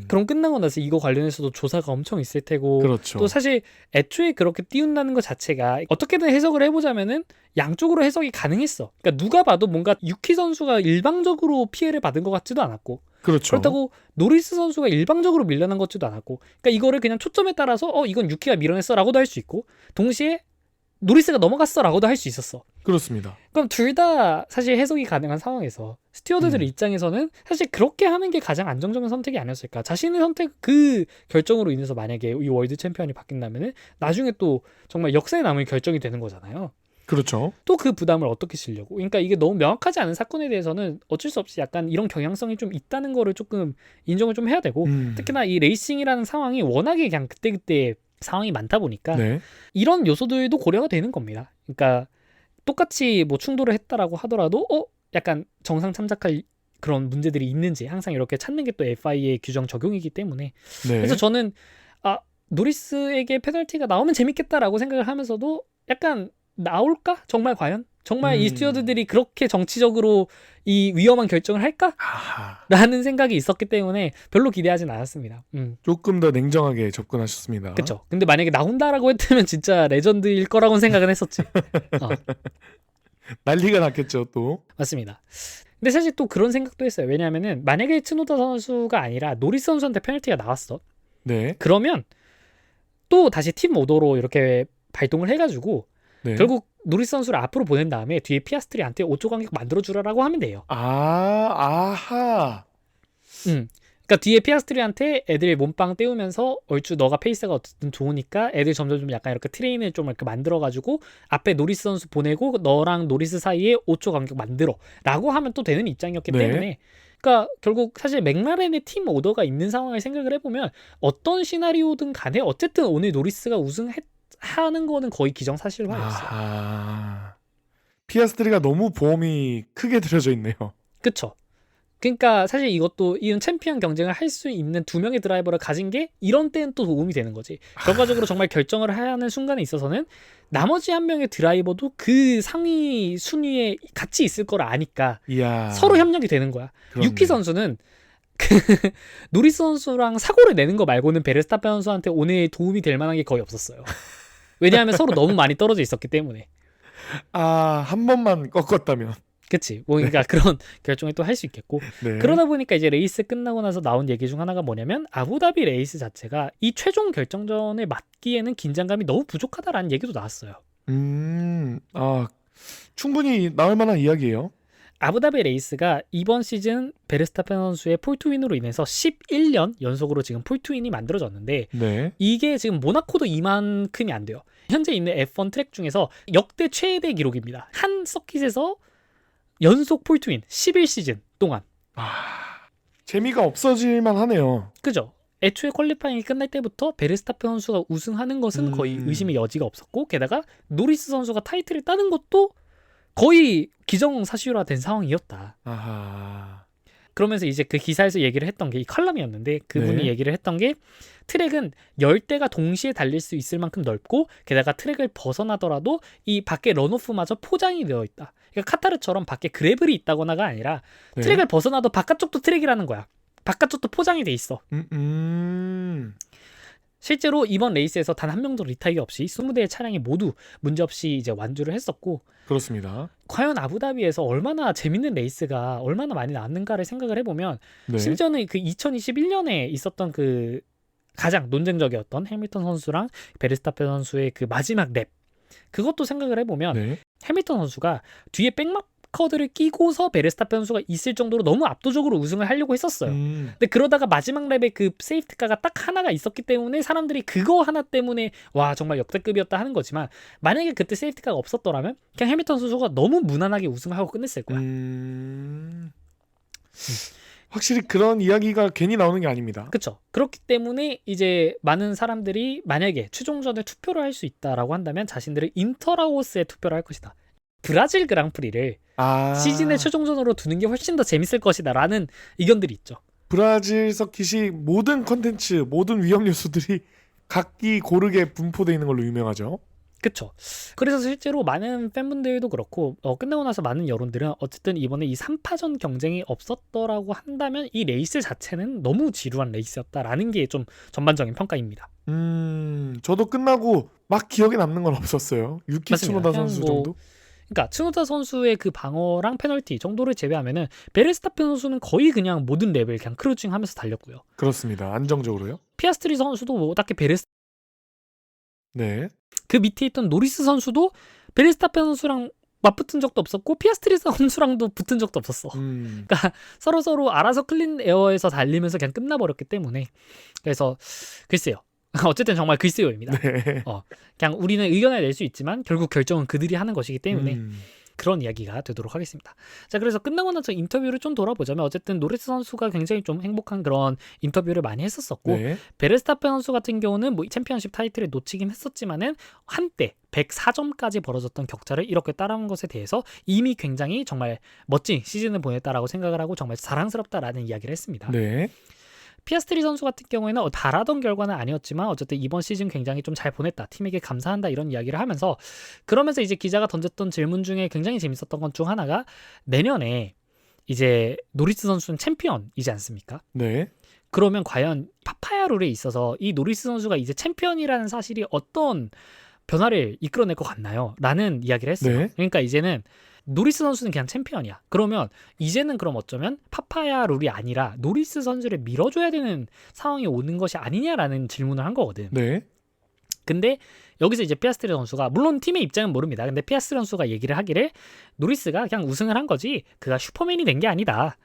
그럼 끝나고 나서 이거 관련해서도 조사가 엄청 있을 테고, 그렇죠. 또 사실 애초에 그렇게 띄운다는 것 자체가 어떻게든 해석을 해보자면은 양쪽으로 해석이 가능했어. 그러니까 누가 봐도 뭔가 유키 선수가 일방적으로 피해를 받은 것 같지도 않았고, 그렇죠. 그렇다고 노리스 선수가 일방적으로 밀려난 것 같지도 않았고, 그러니까 이거를 그냥 초점에 따라서 이건 유키가 밀어냈어라고도 할 수 있고, 동시에 노리스가 넘어갔어라고도 할 수 있었어. 그렇습니다. 그럼 둘 다 사실 해석이 가능한 상황에서 스튜어드들 입장에서는 사실 그렇게 하는 게 가장 안정적인 선택이 아니었을까. 자신의 선택, 그 결정으로 인해서 만약에 이 월드 챔피언이 바뀐다면은 나중에 또 정말 역사에 남을 결정이 되는 거잖아요. 그렇죠. 또 그 부담을 어떻게 지려고. 그러니까 이게 너무 명확하지 않은 사건에 대해서는 어쩔 수 없이 약간 이런 경향성이 좀 있다는 거를 조금 인정을 좀 해야 되고, 특히나 이 레이싱이라는 상황이 워낙에 그냥 그때그때 상황이 많다 보니까 네. 이런 요소들도 고려가 되는 겁니다. 그러니까 똑같이 뭐 충돌을 했다라고 하더라도 약간 정상 참작할 그런 문제들이 있는지 항상 이렇게 찾는 게 또 FIA의 규정 적용이기 때문에. 네. 그래서 저는 노리스에게 페널티가 나오면 재밌겠다라고 생각을 하면서도 약간 나올까? 정말 과연? 정말 이 스튜어드들이 그렇게 정치적으로 이 위험한 결정을 할까? 라는 생각이 있었기 때문에 별로 기대하진 않았습니다. 조금 더 냉정하게 접근하셨습니다. 그쵸. 근데 만약에 나온다라고 했다면 진짜 레전드일 거라고는 생각은 했었지. 난리가 났겠죠, 또. 맞습니다. 근데 사실 또 그런 생각도 했어요. 왜냐하면은 만약에 츠노다 선수가 아니라 노리스 선수한테 페널티가 나왔어. 네. 그러면 또 다시 팀 오더로 이렇게 발동을 해가지고 네. 결국 노리스 선수를 앞으로 보낸 다음에 뒤에 피아스트리한테 5초 간격 만들어주라라고 하면 돼요. 아하. 그러니까 뒤에 피아스트리한테 애들 몸빵 때우면서 얼추 너가 페이스가 어쨌든 좋으니까 애들 점점 좀 약간 이렇게 트레인을 좀 이렇게 만들어가지고 앞에 노리스 선수 보내고 너랑 노리스 사이에 5초 간격 만들어라고 하면 또 되는 입장이었기 네. 때문에 그러니까 결국 사실 맥라렌의 팀 오더가 있는 상황을 생각을 해보면 어떤 시나리오든 간에 어쨌든 오늘 노리스가 우승하는 거는 거의 기정사실화였어요. 아하. 피아스트리가 너무 보험이 크게 들여져 있네요. 그쵸? 그러니까 사실 이것도 이런 챔피언 경쟁을 할 수 있는 두 명의 드라이버를 가진 게 이런 때는 또 도움이 되는 거지. 결과적으로 정말 결정을 해야 하는 순간에 있어서는 나머지 한 명의 드라이버도 그 상위 순위에 같이 있을 걸 아니까 이야. 서로 협력이 되는 거야. 그렇네. 유키 선수는 그 노리스 선수랑 사고를 내는 거 말고는 베르스타펜 선수한테 오늘 도움이 될 만한 게 거의 없었어요. 왜냐하면 서로 너무 많이 떨어져 있었기 때문에. 한 번만 꺾었다면. 그치. 뭐 그러니까 그런 결정을 또 할 수 있겠고. 네. 그러다 보니까 이제 레이스 끝나고 나서 나온 얘기 중 하나가 뭐냐면 아부다비 레이스 자체가 이 최종 결정전에 맞기에는 긴장감이 너무 부족하다라는 얘기도 나왔어요. 충분히 나올 만한 이야기예요. 아부다비 레이스가 이번 시즌 베르스타펜 선수의 폴트윈으로 인해서 11년 연속으로 지금 폴트윈이 만들어졌는데 네. 이게 지금 모나코도 이만큼이 안 돼요. 현재 있는 F1 트랙 중에서 역대 최대 기록입니다. 한 서킷에서 연속 폴트윈 11시즌 동안. 재미가 없어질만 하네요. 그죠? 애초에 퀄리파잉이 끝날 때부터 베르스타펜 선수가 우승하는 것은 거의 의심의 여지가 없었고 게다가 노리스 선수가 타이틀을 따는 것도 거의 기정사실화된 상황이었다. 아하. 그러면서 이제 그 기사에서 얘기를 했던 게 이 칼럼이었는데 그분이 네. 얘기를 했던 게 트랙은 10대가 동시에 달릴 수 있을 만큼 넓고 게다가 트랙을 벗어나더라도 이 밖에 런오프마저 포장이 되어 있다. 그러니까 카타르처럼 밖에 그래블이 있다거나가 아니라 네. 트랙을 벗어나도 바깥쪽도 트랙이라는 거야. 바깥쪽도 포장이 돼 있어. 실제로 이번 레이스에서 단 한 명도 리타이어 없이 20대의 차량이 모두 문제없이 이제 완주를 했었고 그렇습니다. 과연 아부다비에서 얼마나 재밌는 레이스가 얼마나 많이 나왔는가를 생각을 해보면 네. 심지어는 그 2021년에 있었던 그 가장 논쟁적이었던 해밀턴 선수랑 베르스타펜 선수의 그 마지막 랩 그것도 생각을 해보면 네. 해밀턴 선수가 뒤에 백마커드를 끼고서 베르스타펜 선수가 있을 정도로 너무 압도적으로 우승을 하려고 했었어요. 근데 그러다가 마지막 랩에 그 세이프티카가 딱 하나가 있었기 때문에 사람들이 그거 하나 때문에 와 정말 역대급이었다 하는 거지만 만약에 그때 세이프티카가 없었더라면 그냥 해밀턴 선수가 너무 무난하게 우승을 하고 끝냈을 거야. 확실히 그런 이야기가 괜히 나오는 게 아닙니다. 그렇죠. 그렇기 때문에 이제 많은 사람들이 만약에 최종전에 투표를 할 수 있다라고 한다면 자신들을 인터라오스에 투표를 할 것이다. 브라질 그랑프리를 시즌의 최종전으로 두는 게 훨씬 더 재밌을 것이다라는 의견들이 있죠. 브라질 서킷이 모든 컨텐츠, 모든 위험 요소들이 각기 고르게 분포되어 있는 걸로 유명하죠. 그쵸. 그래서 실제로 많은 팬분들도 그렇고 끝나고 나서 많은 여론들은 어쨌든 이번에 이 3파전 경쟁이 없었더라고 한다면 이 레이스 자체는 너무 지루한 레이스였다라는 게 좀 전반적인 평가입니다. 저도 끝나고 막 기억에 남는 건 없었어요. 유키 맞습니다. 츠노다 그냥 선수 뭐 정도? 그러니까 츠노다 선수의 그 방어랑 페널티 정도를 제외하면은 베르스타펜 선수는 거의 그냥 모든 랩을 그냥 크루징하면서 달렸고요. 그렇습니다. 안정적으로요. 피아스트리 선수도 뭐 딱히 네. 그 밑에 있던 노리스 선수도 베르스타펜 선수랑 맞붙은 적도 없었고 피아스트리 선수랑도 붙은 적도 없었어. 그러니까 서로 알아서 클린 에어에서 달리면서 그냥 끝나버렸기 때문에 그래서 글쎄요. 어쨌든 정말 글쎄요입니다. 네. 그냥 우리는 의견을 낼 수 있지만 결국 결정은 그들이 하는 것이기 때문에 그런 이야기가 되도록 하겠습니다. 자, 그래서 끝나고 나서 인터뷰를 좀 돌아보자면 어쨌든 노리스 선수가 굉장히 좀 행복한 그런 인터뷰를 많이 했었었고 네. 베르스타펜 선수 같은 경우는 뭐 챔피언십 타이틀을 놓치긴 했었지만은 한때 104점까지 벌어졌던 격차를 이렇게 따라온 것에 대해서 이미 굉장히 정말 멋진 시즌을 보냈다라고 생각을 하고 정말 자랑스럽다라는 이야기를 했습니다. 네. 피아스트리 선수 같은 경우에는 바라던 결과는 아니었지만 어쨌든 이번 시즌 굉장히 좀 잘 보냈다. 팀에게 감사한다 이런 이야기를 하면서 그러면서 이제 기자가 던졌던 질문 중에 굉장히 재밌었던 것 중 하나가 내년에 이제 노리스 선수는 챔피언이지 않습니까? 네. 그러면 과연 파파야 룰에 있어서 이 노리스 선수가 이제 챔피언이라는 사실이 어떤 변화를 이끌어낼 것 같나요? 라는 이야기를 했어요. 네. 그러니까 이제는 노리스 선수는 그냥 챔피언이야. 그러면 이제는 그럼 어쩌면 파파야 룰이 아니라 노리스 선수를 밀어줘야 되는 상황이 오는 것이 아니냐라는 질문을 한 거거든. 네. 근데 여기서 이제 피아스트리 선수가 물론 팀의 입장은 모릅니다. 근데 피아스트리 선수가 얘기를 하기를 노리스가 그냥 우승을 한 거지 그가 슈퍼맨이 된 게 아니다.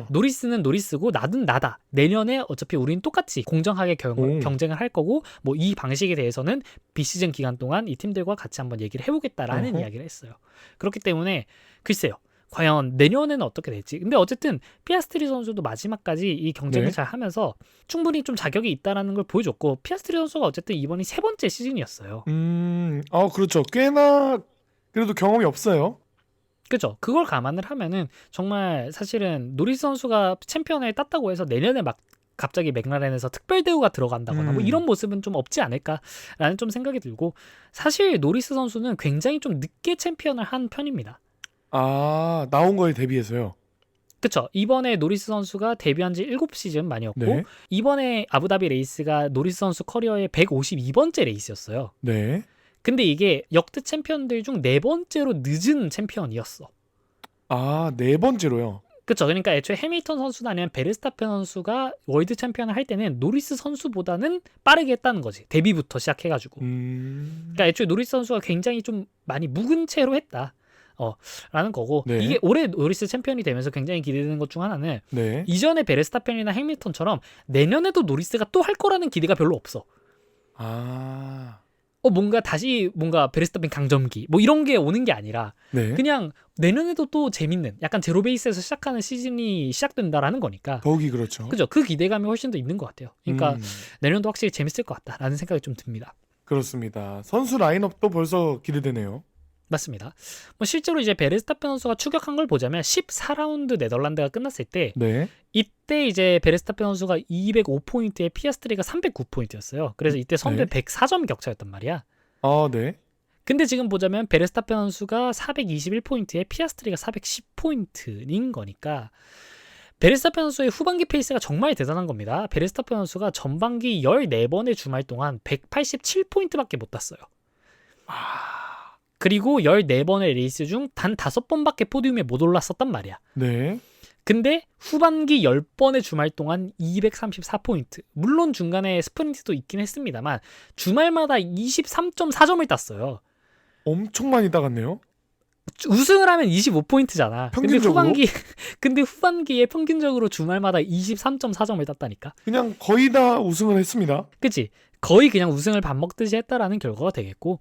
노리스는 노리스고 나든 나다. 내년에 어차피 우린 똑같이 공정하게 경쟁을 할 거고 뭐 이 방식에 대해서는 비시즌 기간 동안 이 팀들과 같이 한번 얘기를 해보겠다라는 이야기를 했어요. 그렇기 때문에 글쎄요. 과연 내년에는 어떻게 될지. 근데 어쨌든 피아스트리 선수도 마지막까지 이 경쟁을 네. 잘 하면서 충분히 좀 자격이 있다라는 걸 보여줬고 피아스트리 선수가 어쨌든 이번이 3번째 시즌이었어요. 그렇죠. 꽤나 그래도 경험이 없어요. 그죠? 그걸 감안을 하면은 정말 사실은 노리스 선수가 챔피언을 땄다고 해서 내년에 막 갑자기 맥라렌에서 특별 대우가 들어간다거나 뭐 이런 모습은 좀 없지 않을까라는 좀 생각이 들고 사실 노리스 선수는 굉장히 좀 늦게 챔피언을 한 편입니다. 나온 거에 대비해서요. 그쵸. 이번에 노리스 선수가 데뷔한 지 7시즌 만이었고 네. 이번에 아부다비 레이스가 노리스 선수 커리어의 152번째 레이스였어요. 네. 근데 이게 역대 챔피언들 중 4번째로 늦은 챔피언이었어. 네 번째로요. 그쵸. 그러니까 애초에 해밀턴 선수나 아니면 베르스타펜 선수가 월드 챔피언을 할 때는 노리스 선수보다는 빠르게 했다는 거지. 데뷔부터 시작해가지고. 그러니까 애초에 노리스 선수가 굉장히 좀 많이 묵은 채로 했다. 라는 거고 네. 이게 올해 노리스 챔피언이 되면서 굉장히 기대되는 것 중 하나는 네. 이전에 베르스타펜이나 해밀턴처럼 내년에도 노리스가 또 할 거라는 기대가 별로 없어. 뭔가 다시 뭔가 베르스타펜 강점기 뭐 이런 게 오는 게 아니라 네. 그냥 내년에도 또 재밌는 약간 제로 베이스에서 시작하는 시즌이 시작된다라는 거니까 더욱이 그렇죠. 그죠? 그 기대감이 훨씬 더 있는 것 같아요. 그러니까 내년도 확실히 재밌을 것 같다라는 생각이 좀 듭니다. 그렇습니다. 선수 라인업도 벌써 기대되네요. 맞습니다. 뭐 실제로 이제 베르스타펜 선수가 추격한 걸 보자면 14라운드 네덜란드가 끝났을 때 네. 이때 이제 베르스타펜 선수가 205포인트에 피아스트리가 309포인트였어요. 그래서 이때 선두 104점 격차였단 말이야. 네. 근데 지금 보자면 베르스타펜 선수가 421포인트에 피아스트리가 410포인트인 거니까 베르스타펜 선수의 후반기 페이스가 정말 대단한 겁니다. 베르스타펜 선수가 전반기 14번의 주말 동안 187포인트밖에 못 땄어요. 그리고 14번의 레이스 중 단 5번밖에 포디움에 못 올랐었단 말이야. 네. 근데 후반기 10번의 주말 동안 234포인트. 물론 중간에 스프린트도 있긴 했습니다만 주말마다 23.4점을 땄어요. 엄청 많이 따갔네요. 우승을 하면 25포인트잖아. 평균적으로? 근데 후반기에 평균적으로 주말마다 23.4점을 땄다니까. 그냥 거의 다 우승을 했습니다. 그치? 거의 그냥 우승을 밥 먹듯이 했다라는 결과가 되겠고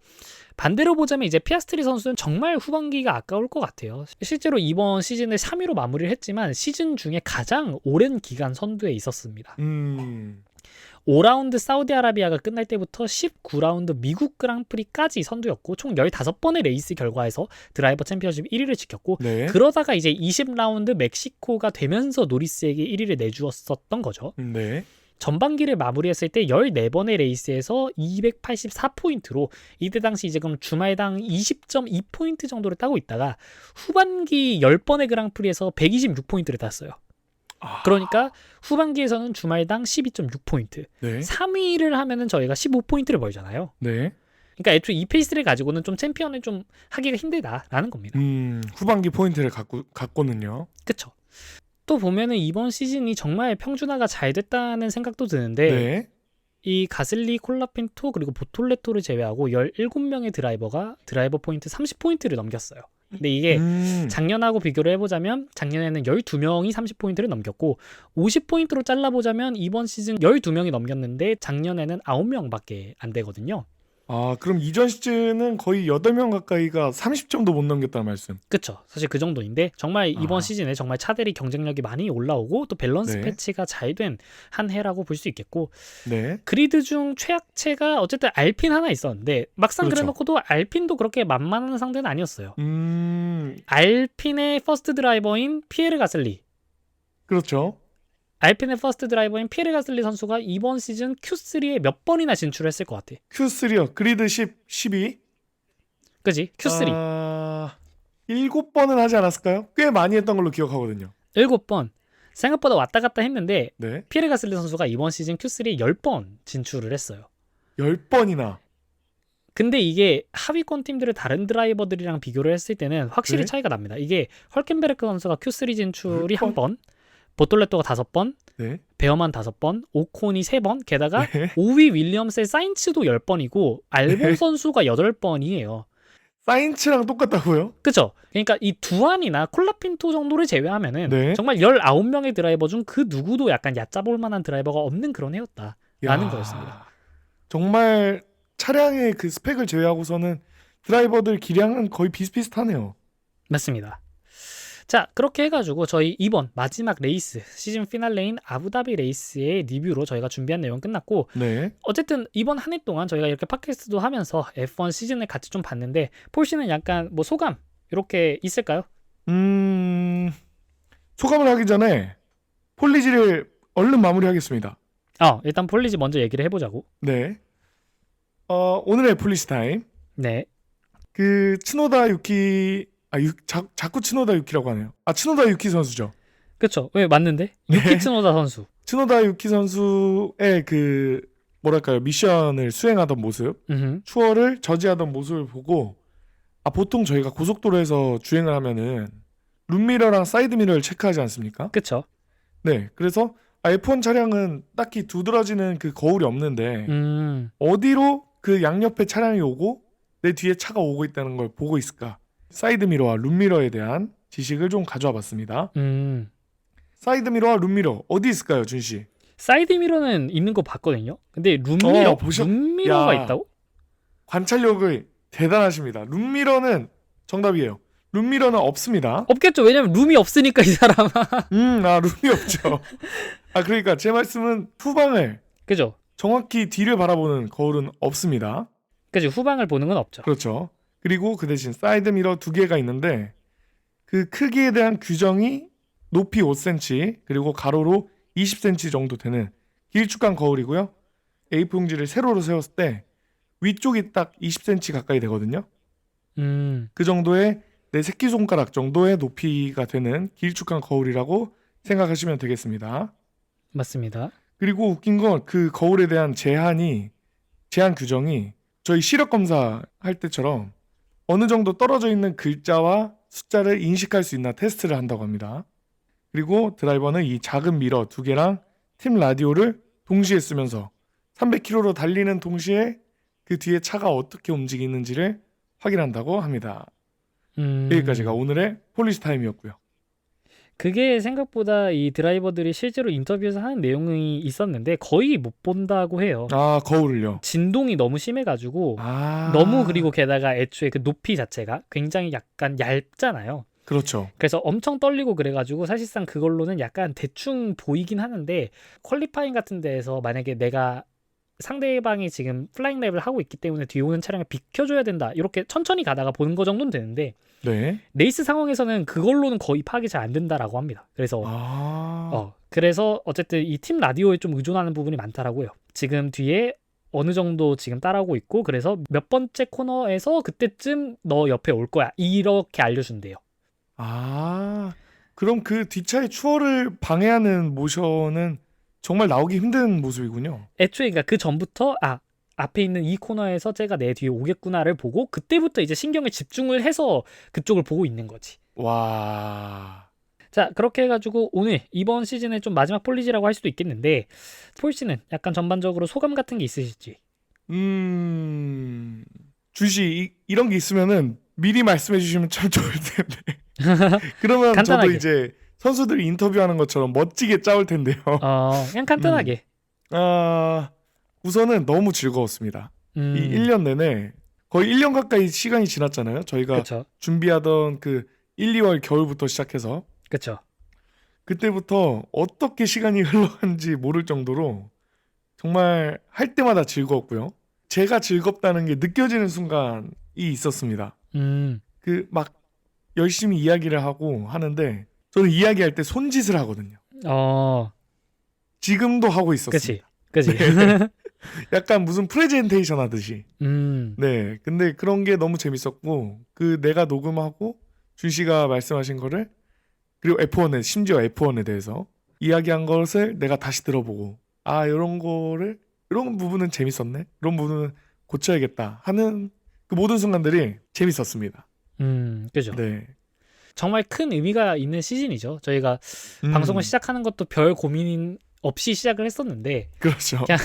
반대로 보자면 이제 피아스트리 선수는 정말 후반기가 아까울 것 같아요. 실제로 이번 시즌을 3위로 마무리를 했지만 시즌 중에 가장 오랜 기간 선두에 있었습니다. 5라운드 사우디아라비아가 끝날 때부터 19라운드 미국 그랑프리까지 선두였고 총 15번의 레이스 결과에서 드라이버 챔피언십 1위를 지켰고 네. 그러다가 이제 20라운드 멕시코가 되면서 노리스에게 1위를 내주었었던 거죠. 네. 전반기를 마무리했을 때 14번의 레이스에서 284포인트로 이때 당시 이제 그럼 주말당 20.2포인트 정도를 따고 있다가 후반기 10번의 그랑프리에서 126포인트를 땄어요. 그러니까 후반기에서는 주말당 12.6포인트. 네. 3위를 하면은 저희가 15포인트를 벌잖아요. 네. 그러니까 애초에 이 페이스를 가지고는 좀 챔피언을 좀 하기가 힘들다라는 겁니다. 후반기 포인트를 갖고는요. 그쵸. 또 보면은 이번 시즌이 정말 평준화가 잘 됐다는 생각도 드는데 네. 이 가슬리, 콜라핀토 그리고 보톨레토를 제외하고 17명의 드라이버가 드라이버 포인트 30포인트를 넘겼어요. 근데 이게 작년하고 비교를 해보자면 작년에는 12명이 30포인트를 넘겼고 50포인트로 잘라보자면 이번 시즌 12명이 넘겼는데 작년에는 9명밖에 안 되거든요. 그럼 이전 시즌은 거의 8명 가까이가 30점도 못 넘겼다는 말씀. 그쵸. 사실 그 정도인데 정말 이번 시즌에 정말 차들이 경쟁력이 많이 올라오고 또 밸런스 네. 패치가 잘 된 한 해라고 볼 수 있겠고 네. 그리드 중 최악체가 어쨌든 알핀 하나 있었는데 막상 그렇죠. 그래놓고도 알핀도 그렇게 만만한 상대는 아니었어요. 알핀의 퍼스트 드라이버인 피에르 가슬리. 그렇죠. 알핀의 퍼스트 드라이버인 피에르 가슬리 선수가 이번 시즌 Q3에 몇 번이나 진출했을 것 같아. Q3요. 그리드 10, 12. 그지? Q3. 7번은 하지 않았을까요? 꽤 많이 했던 걸로 기억하거든요. 7번. 생각보다 왔다 갔다 했는데 네. 피에르 가슬리 선수가 이번 시즌 Q3에 10번 진출을 했어요. 10번이나. 근데 이게 하위권 팀들의 다른 드라이버들이랑 비교를 했을 때는 확실히 네. 차이가 납니다. 이게 헐켄베르크 선수가 Q3 진출이 10번? 1번, 보톨레토가 5번, 네. 베어만 5번, 오콘이 3번, 게다가 네. 5위 윌리엄스의 사인츠도 10번이고 알본 네. 선수가 8번이에요. 사인츠랑 똑같다고요? 그쵸? 그러니까 이 두안이나 콜라핀토 정도를 제외하면은 네. 정말 19명의 드라이버 중 그 누구도 약간 얕잡을 만한 드라이버가 없는 그런 해였다라는 야, 거였습니다. 정말 차량의 그 스펙을 제외하고서는 드라이버들 기량은 거의 비슷비슷하네요. 맞습니다. 자, 그렇게 해가지고 저희 이번 마지막 레이스 시즌 피날레인 아부다비 레이스의 리뷰로 저희가 준비한 내용 끝났고, 네. 어쨌든 이번 한 해 동안 저희가 이렇게 팟캐스트도 하면서 F1 시즌을 같이 좀 봤는데 폴 씨는 약간 뭐 소감 이렇게 있을까요? 소감을 하기 전에 폴리지를 얼른 마무리하겠습니다. 일단 폴리지 먼저 얘기를 해보자고. 네. 오늘의 폴리시 타임. 네. 그 츠노다 유키 자꾸 츠노다 유키라고 하네요. 츠노다 유키 선수죠. 그쵸? 왜 맞는데? 유키 츠노다 선수. 츠노다 유키 선수의 그 뭐랄까요 미션을 수행하던 모습, 음흠. 추월을 저지하던 모습을 보고 보통 저희가 고속도로에서 주행을 하면은 룸미러랑 사이드미러를 체크하지 않습니까? 그쵸? 네, 그래서 F1 차량은 딱히 두드러지는 그 거울이 없는데 어디로 그 양옆에 차량이 오고 내 뒤에 차가 오고 있다는 걸 보고 있을까? 사이드미러와 룸미러에 대한 지식을 좀 가져와 봤습니다. 사이드미러와 룸미러 어디 있을까요, 준 씨? 사이드 미러는 있는 거 봤거든요. 근데 룸미러? 룸미러가 야. 있다고? 관찰력이 대단하십니다. 룸미러는 정답이에요. 룸미러는 없습니다. 없겠죠. 왜냐면 룸이 없으니까 이 사람아. 룸이 없죠. 그러니까 제 말씀은 후방을 그죠? 정확히 뒤를 바라보는 거울은 없습니다. 그죠? 후방을 보는 건 없죠. 그렇죠. 그리고 그 대신 사이드미러 2개가 있는데 그 크기에 대한 규정이 높이 5cm 그리고 가로로 20cm 정도 되는 길쭉한 거울이고요. A4용지를 세로로 세웠을 때 위쪽이 딱 20cm 가까이 되거든요. 그 정도의 내 새끼손가락 정도의 높이가 되는 길쭉한 거울이라고 생각하시면 되겠습니다. 맞습니다. 그리고 웃긴 건 그 거울에 대한 제한 규정이 저희 시력 검사 할 때처럼 어느 정도 떨어져 있는 글자와 숫자를 인식할 수 있나 테스트를 한다고 합니다. 그리고 드라이버는 이 작은 미러 2개랑 팀 라디오를 동시에 쓰면서 300km로 달리는 동시에 그 뒤에 차가 어떻게 움직이는지를 확인한다고 합니다. 여기까지가 오늘의 폴리시 타임이었고요. 그게 생각보다 이 드라이버들이 실제로 인터뷰에서 하는 내용이 있었는데 거의 못 본다고 해요. 거울을요? 진동이 너무 심해가지고 너무 그리고 게다가 애초에 그 높이 자체가 굉장히 약간 얇잖아요. 그렇죠. 그래서 엄청 떨리고 그래가지고 사실상 그걸로는 약간 대충 보이긴 하는데 퀄리파잉 같은 데에서 만약에 내가 상대방이 지금 플라잉 랩을 하고 있기 때문에 뒤에 오는 차량을 비켜줘야 된다 이렇게 천천히 가다가 보는 거 정도는 되는데 네. 레이스 상황에서는 그걸로는 거의 파악이 잘 안 된다라고 합니다. 그래서 그래서 어쨌든 이 팀 라디오에 좀 의존하는 부분이 많다라고요. 지금 뒤에 어느 정도 지금 따라오고 있고 그래서 몇 번째 코너에서 그때쯤 너 옆에 올 거야 이렇게 알려준대요. 그럼 그 뒷차의 추월을 방해하는 모션은 정말 나오기 힘든 모습이군요. 애초에 그러니까 그 전부터 앞에 있는 이 코너에서 쟤가 내 뒤에 오겠구나를 보고 그때부터 이제 신경에 집중을 해서 그쪽을 보고 있는 거지. 와. 자, 그렇게 해가지고 오늘 이번 시즌의 좀 마지막 폴리지라고 할 수도 있겠는데 폴 씨는 약간 전반적으로 소감 같은 게 있으실지? 주시 이런 게 있으면은 미리 말씀해 주시면 참 좋을 텐데. 그러면 간단하게. 저도 이제 선수들이 인터뷰하는 것처럼 멋지게 짜올 텐데요. 그냥 간단하게. 우선은 너무 즐거웠습니다. 이 1년 내내 거의 1년 가까이 시간이 지났잖아요. 저희가 그쵸. 준비하던 그 1, 2월 겨울부터 시작해서 그쵸. 그때부터 어떻게 시간이 흘러간지 모를 정도로 정말 할 때마다 즐거웠고요. 제가 즐겁다는 게 느껴지는 순간이 있었습니다. 그 막 열심히 이야기를 하고 하는데 저는 이야기할 때 손짓을 하거든요. 지금도 하고 있었습니다. 그치. 약간 무슨 프레젠테이션 하듯이. 네. 근데 그런 게 너무 재밌었고 그 내가 녹음하고 준 씨가 말씀하신 거를 그리고 F1에 심지어 F1에 대해서 이야기한 것을 내가 다시 들어보고 이런 부분은 재밌었네. 이런 부분은 고쳐야겠다 하는 그 모든 순간들이 재밌었습니다. 그죠. 네. 정말 큰 의미가 있는 시즌이죠. 저희가 방송을 시작하는 것도 별 고민 없이 시작을 했었는데 그렇죠. 그냥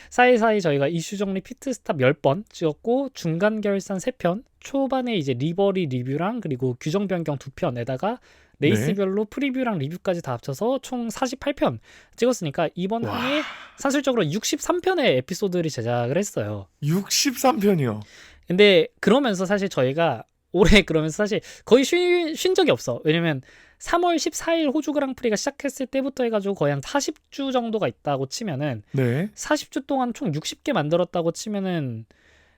사이사이 저희가 이슈 정리 피트스탑 10번 찍었고 중간 결산 3편, 초반에 이제 리버리 리뷰랑 그리고 규정 변경 2편에다가 레이스별로 프리뷰랑 리뷰까지 다 합쳐서 총 48편 찍었으니까 이번 와. 한 해 사실적으로 63편의 에피소드를 제작을 했어요. 63편이요. 근데 그러면서 사실 저희가 올해 그러면서 사실 거의 쉰 적이 없어. 왜냐면 3월 14일 호주 그랑프리가 시작했을 때부터 해가지고 거의 한 40주 정도가 있다고 치면은 네. 40주 동안 총 60개 만들었다고 치면은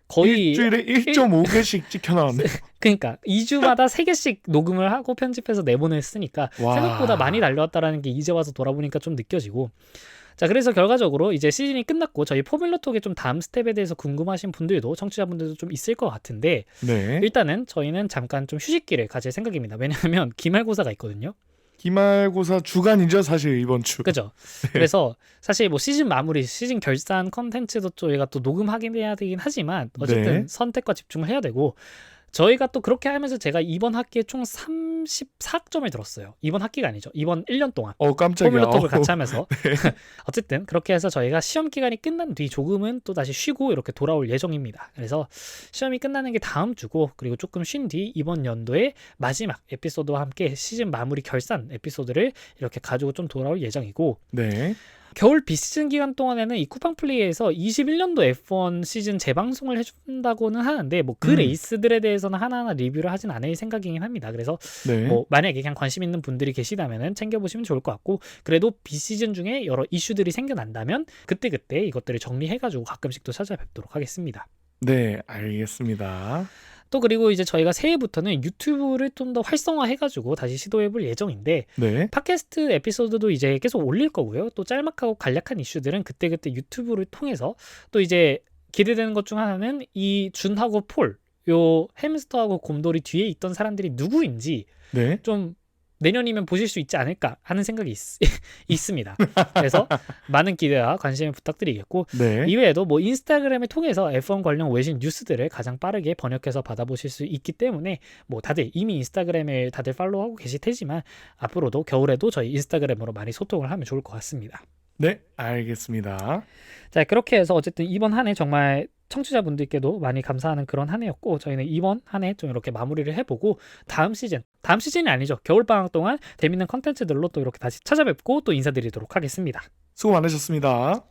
거의 일주일에 1.5개씩 찍혀 나왔네. 그러니까 2주마다 3개씩 녹음을 하고 편집해서 내보냈으니까 와. 생각보다 많이 달려왔다라는 게 이제 와서 돌아보니까 좀 느껴지고. 자, 그래서 결과적으로 이제 시즌이 끝났고 저희 포뮬러톡의 좀 다음 스텝에 대해서 궁금하신 분들도 청취자분들도 좀 있을 것 같은데 네. 일단은 저희는 잠깐 좀 휴식기를 가질 생각입니다. 왜냐하면 기말고사가 있거든요. 기말고사 주간이죠, 사실 이번 주. 그죠? 그래서 사실 뭐 시즌 마무리, 시즌 결산 컨텐츠도 저희가 또 녹음하긴 해야 되긴 하지만 어쨌든 네. 선택과 집중을 해야 되고 저희가 또 그렇게 하면서 제가 이번 학기에 총 34점을 들었어요. 이번 학기가 아니죠. 이번 1년 동안. 깜짝이야. 포뮬러톡을 같이 하면서 어쨌든 그렇게 해서 저희가 시험 기간이 끝난 뒤 조금은 또 다시 쉬고 이렇게 돌아올 예정입니다. 그래서 시험이 끝나는 게 다음 주고 그리고 조금 쉰 뒤 이번 연도의 마지막 에피소드와 함께 시즌 마무리 결산 에피소드를 이렇게 가지고 좀 돌아올 예정이고 네. 겨울 비시즌 기간 동안에는 이 쿠팡플레이에서 21년도 F1 시즌 재방송을 해준다고는 하는데 뭐 그 레이스들에 대해서는 하나하나 리뷰를 하진 않을 생각이긴 합니다. 그래서 네. 뭐 만약에 그냥 관심 있는 분들이 계시다면은 챙겨보시면 좋을 것 같고 그래도 비시즌 중에 여러 이슈들이 생겨난다면 그때그때 이것들을 정리해가지고 가끔씩 또 찾아뵙도록 하겠습니다. 네, 알겠습니다. 또 그리고 이제 저희가 새해부터는 유튜브를 좀 더 활성화해가지고 다시 시도해볼 예정인데 네. 팟캐스트 에피소드도 이제 계속 올릴 거고요. 또 짤막하고 간략한 이슈들은 그때그때 유튜브를 통해서 또 이제 기대되는 것 중 하나는 이 준하고 폴, 요 햄스터하고 곰돌이 뒤에 있던 사람들이 누구인지 네. 좀 내년이면 보실 수 있지 않을까 하는 생각이 있습니다. 그래서 많은 기대와 관심을 부탁드리겠고 네. 이외에도 뭐 인스타그램을 통해서 F1 관련 외신 뉴스들을 가장 빠르게 번역해서 받아보실 수 있기 때문에 뭐 다들 이미 인스타그램을 다들 팔로우하고 계실 테지만 앞으로도 겨울에도 저희 인스타그램으로 많이 소통을 하면 좋을 것 같습니다. 네, 알겠습니다. 자, 그렇게 해서 어쨌든 이번 한 해 정말 청취자분들께도 많이 감사하는 그런 한 해였고 저희는 이번 한 해 좀 이렇게 마무리를 해보고 다음 시즌이 아니죠. 겨울방학 동안 재밌는 컨텐츠들로 또 이렇게 다시 찾아뵙고 또 인사드리도록 하겠습니다. 수고 많으셨습니다.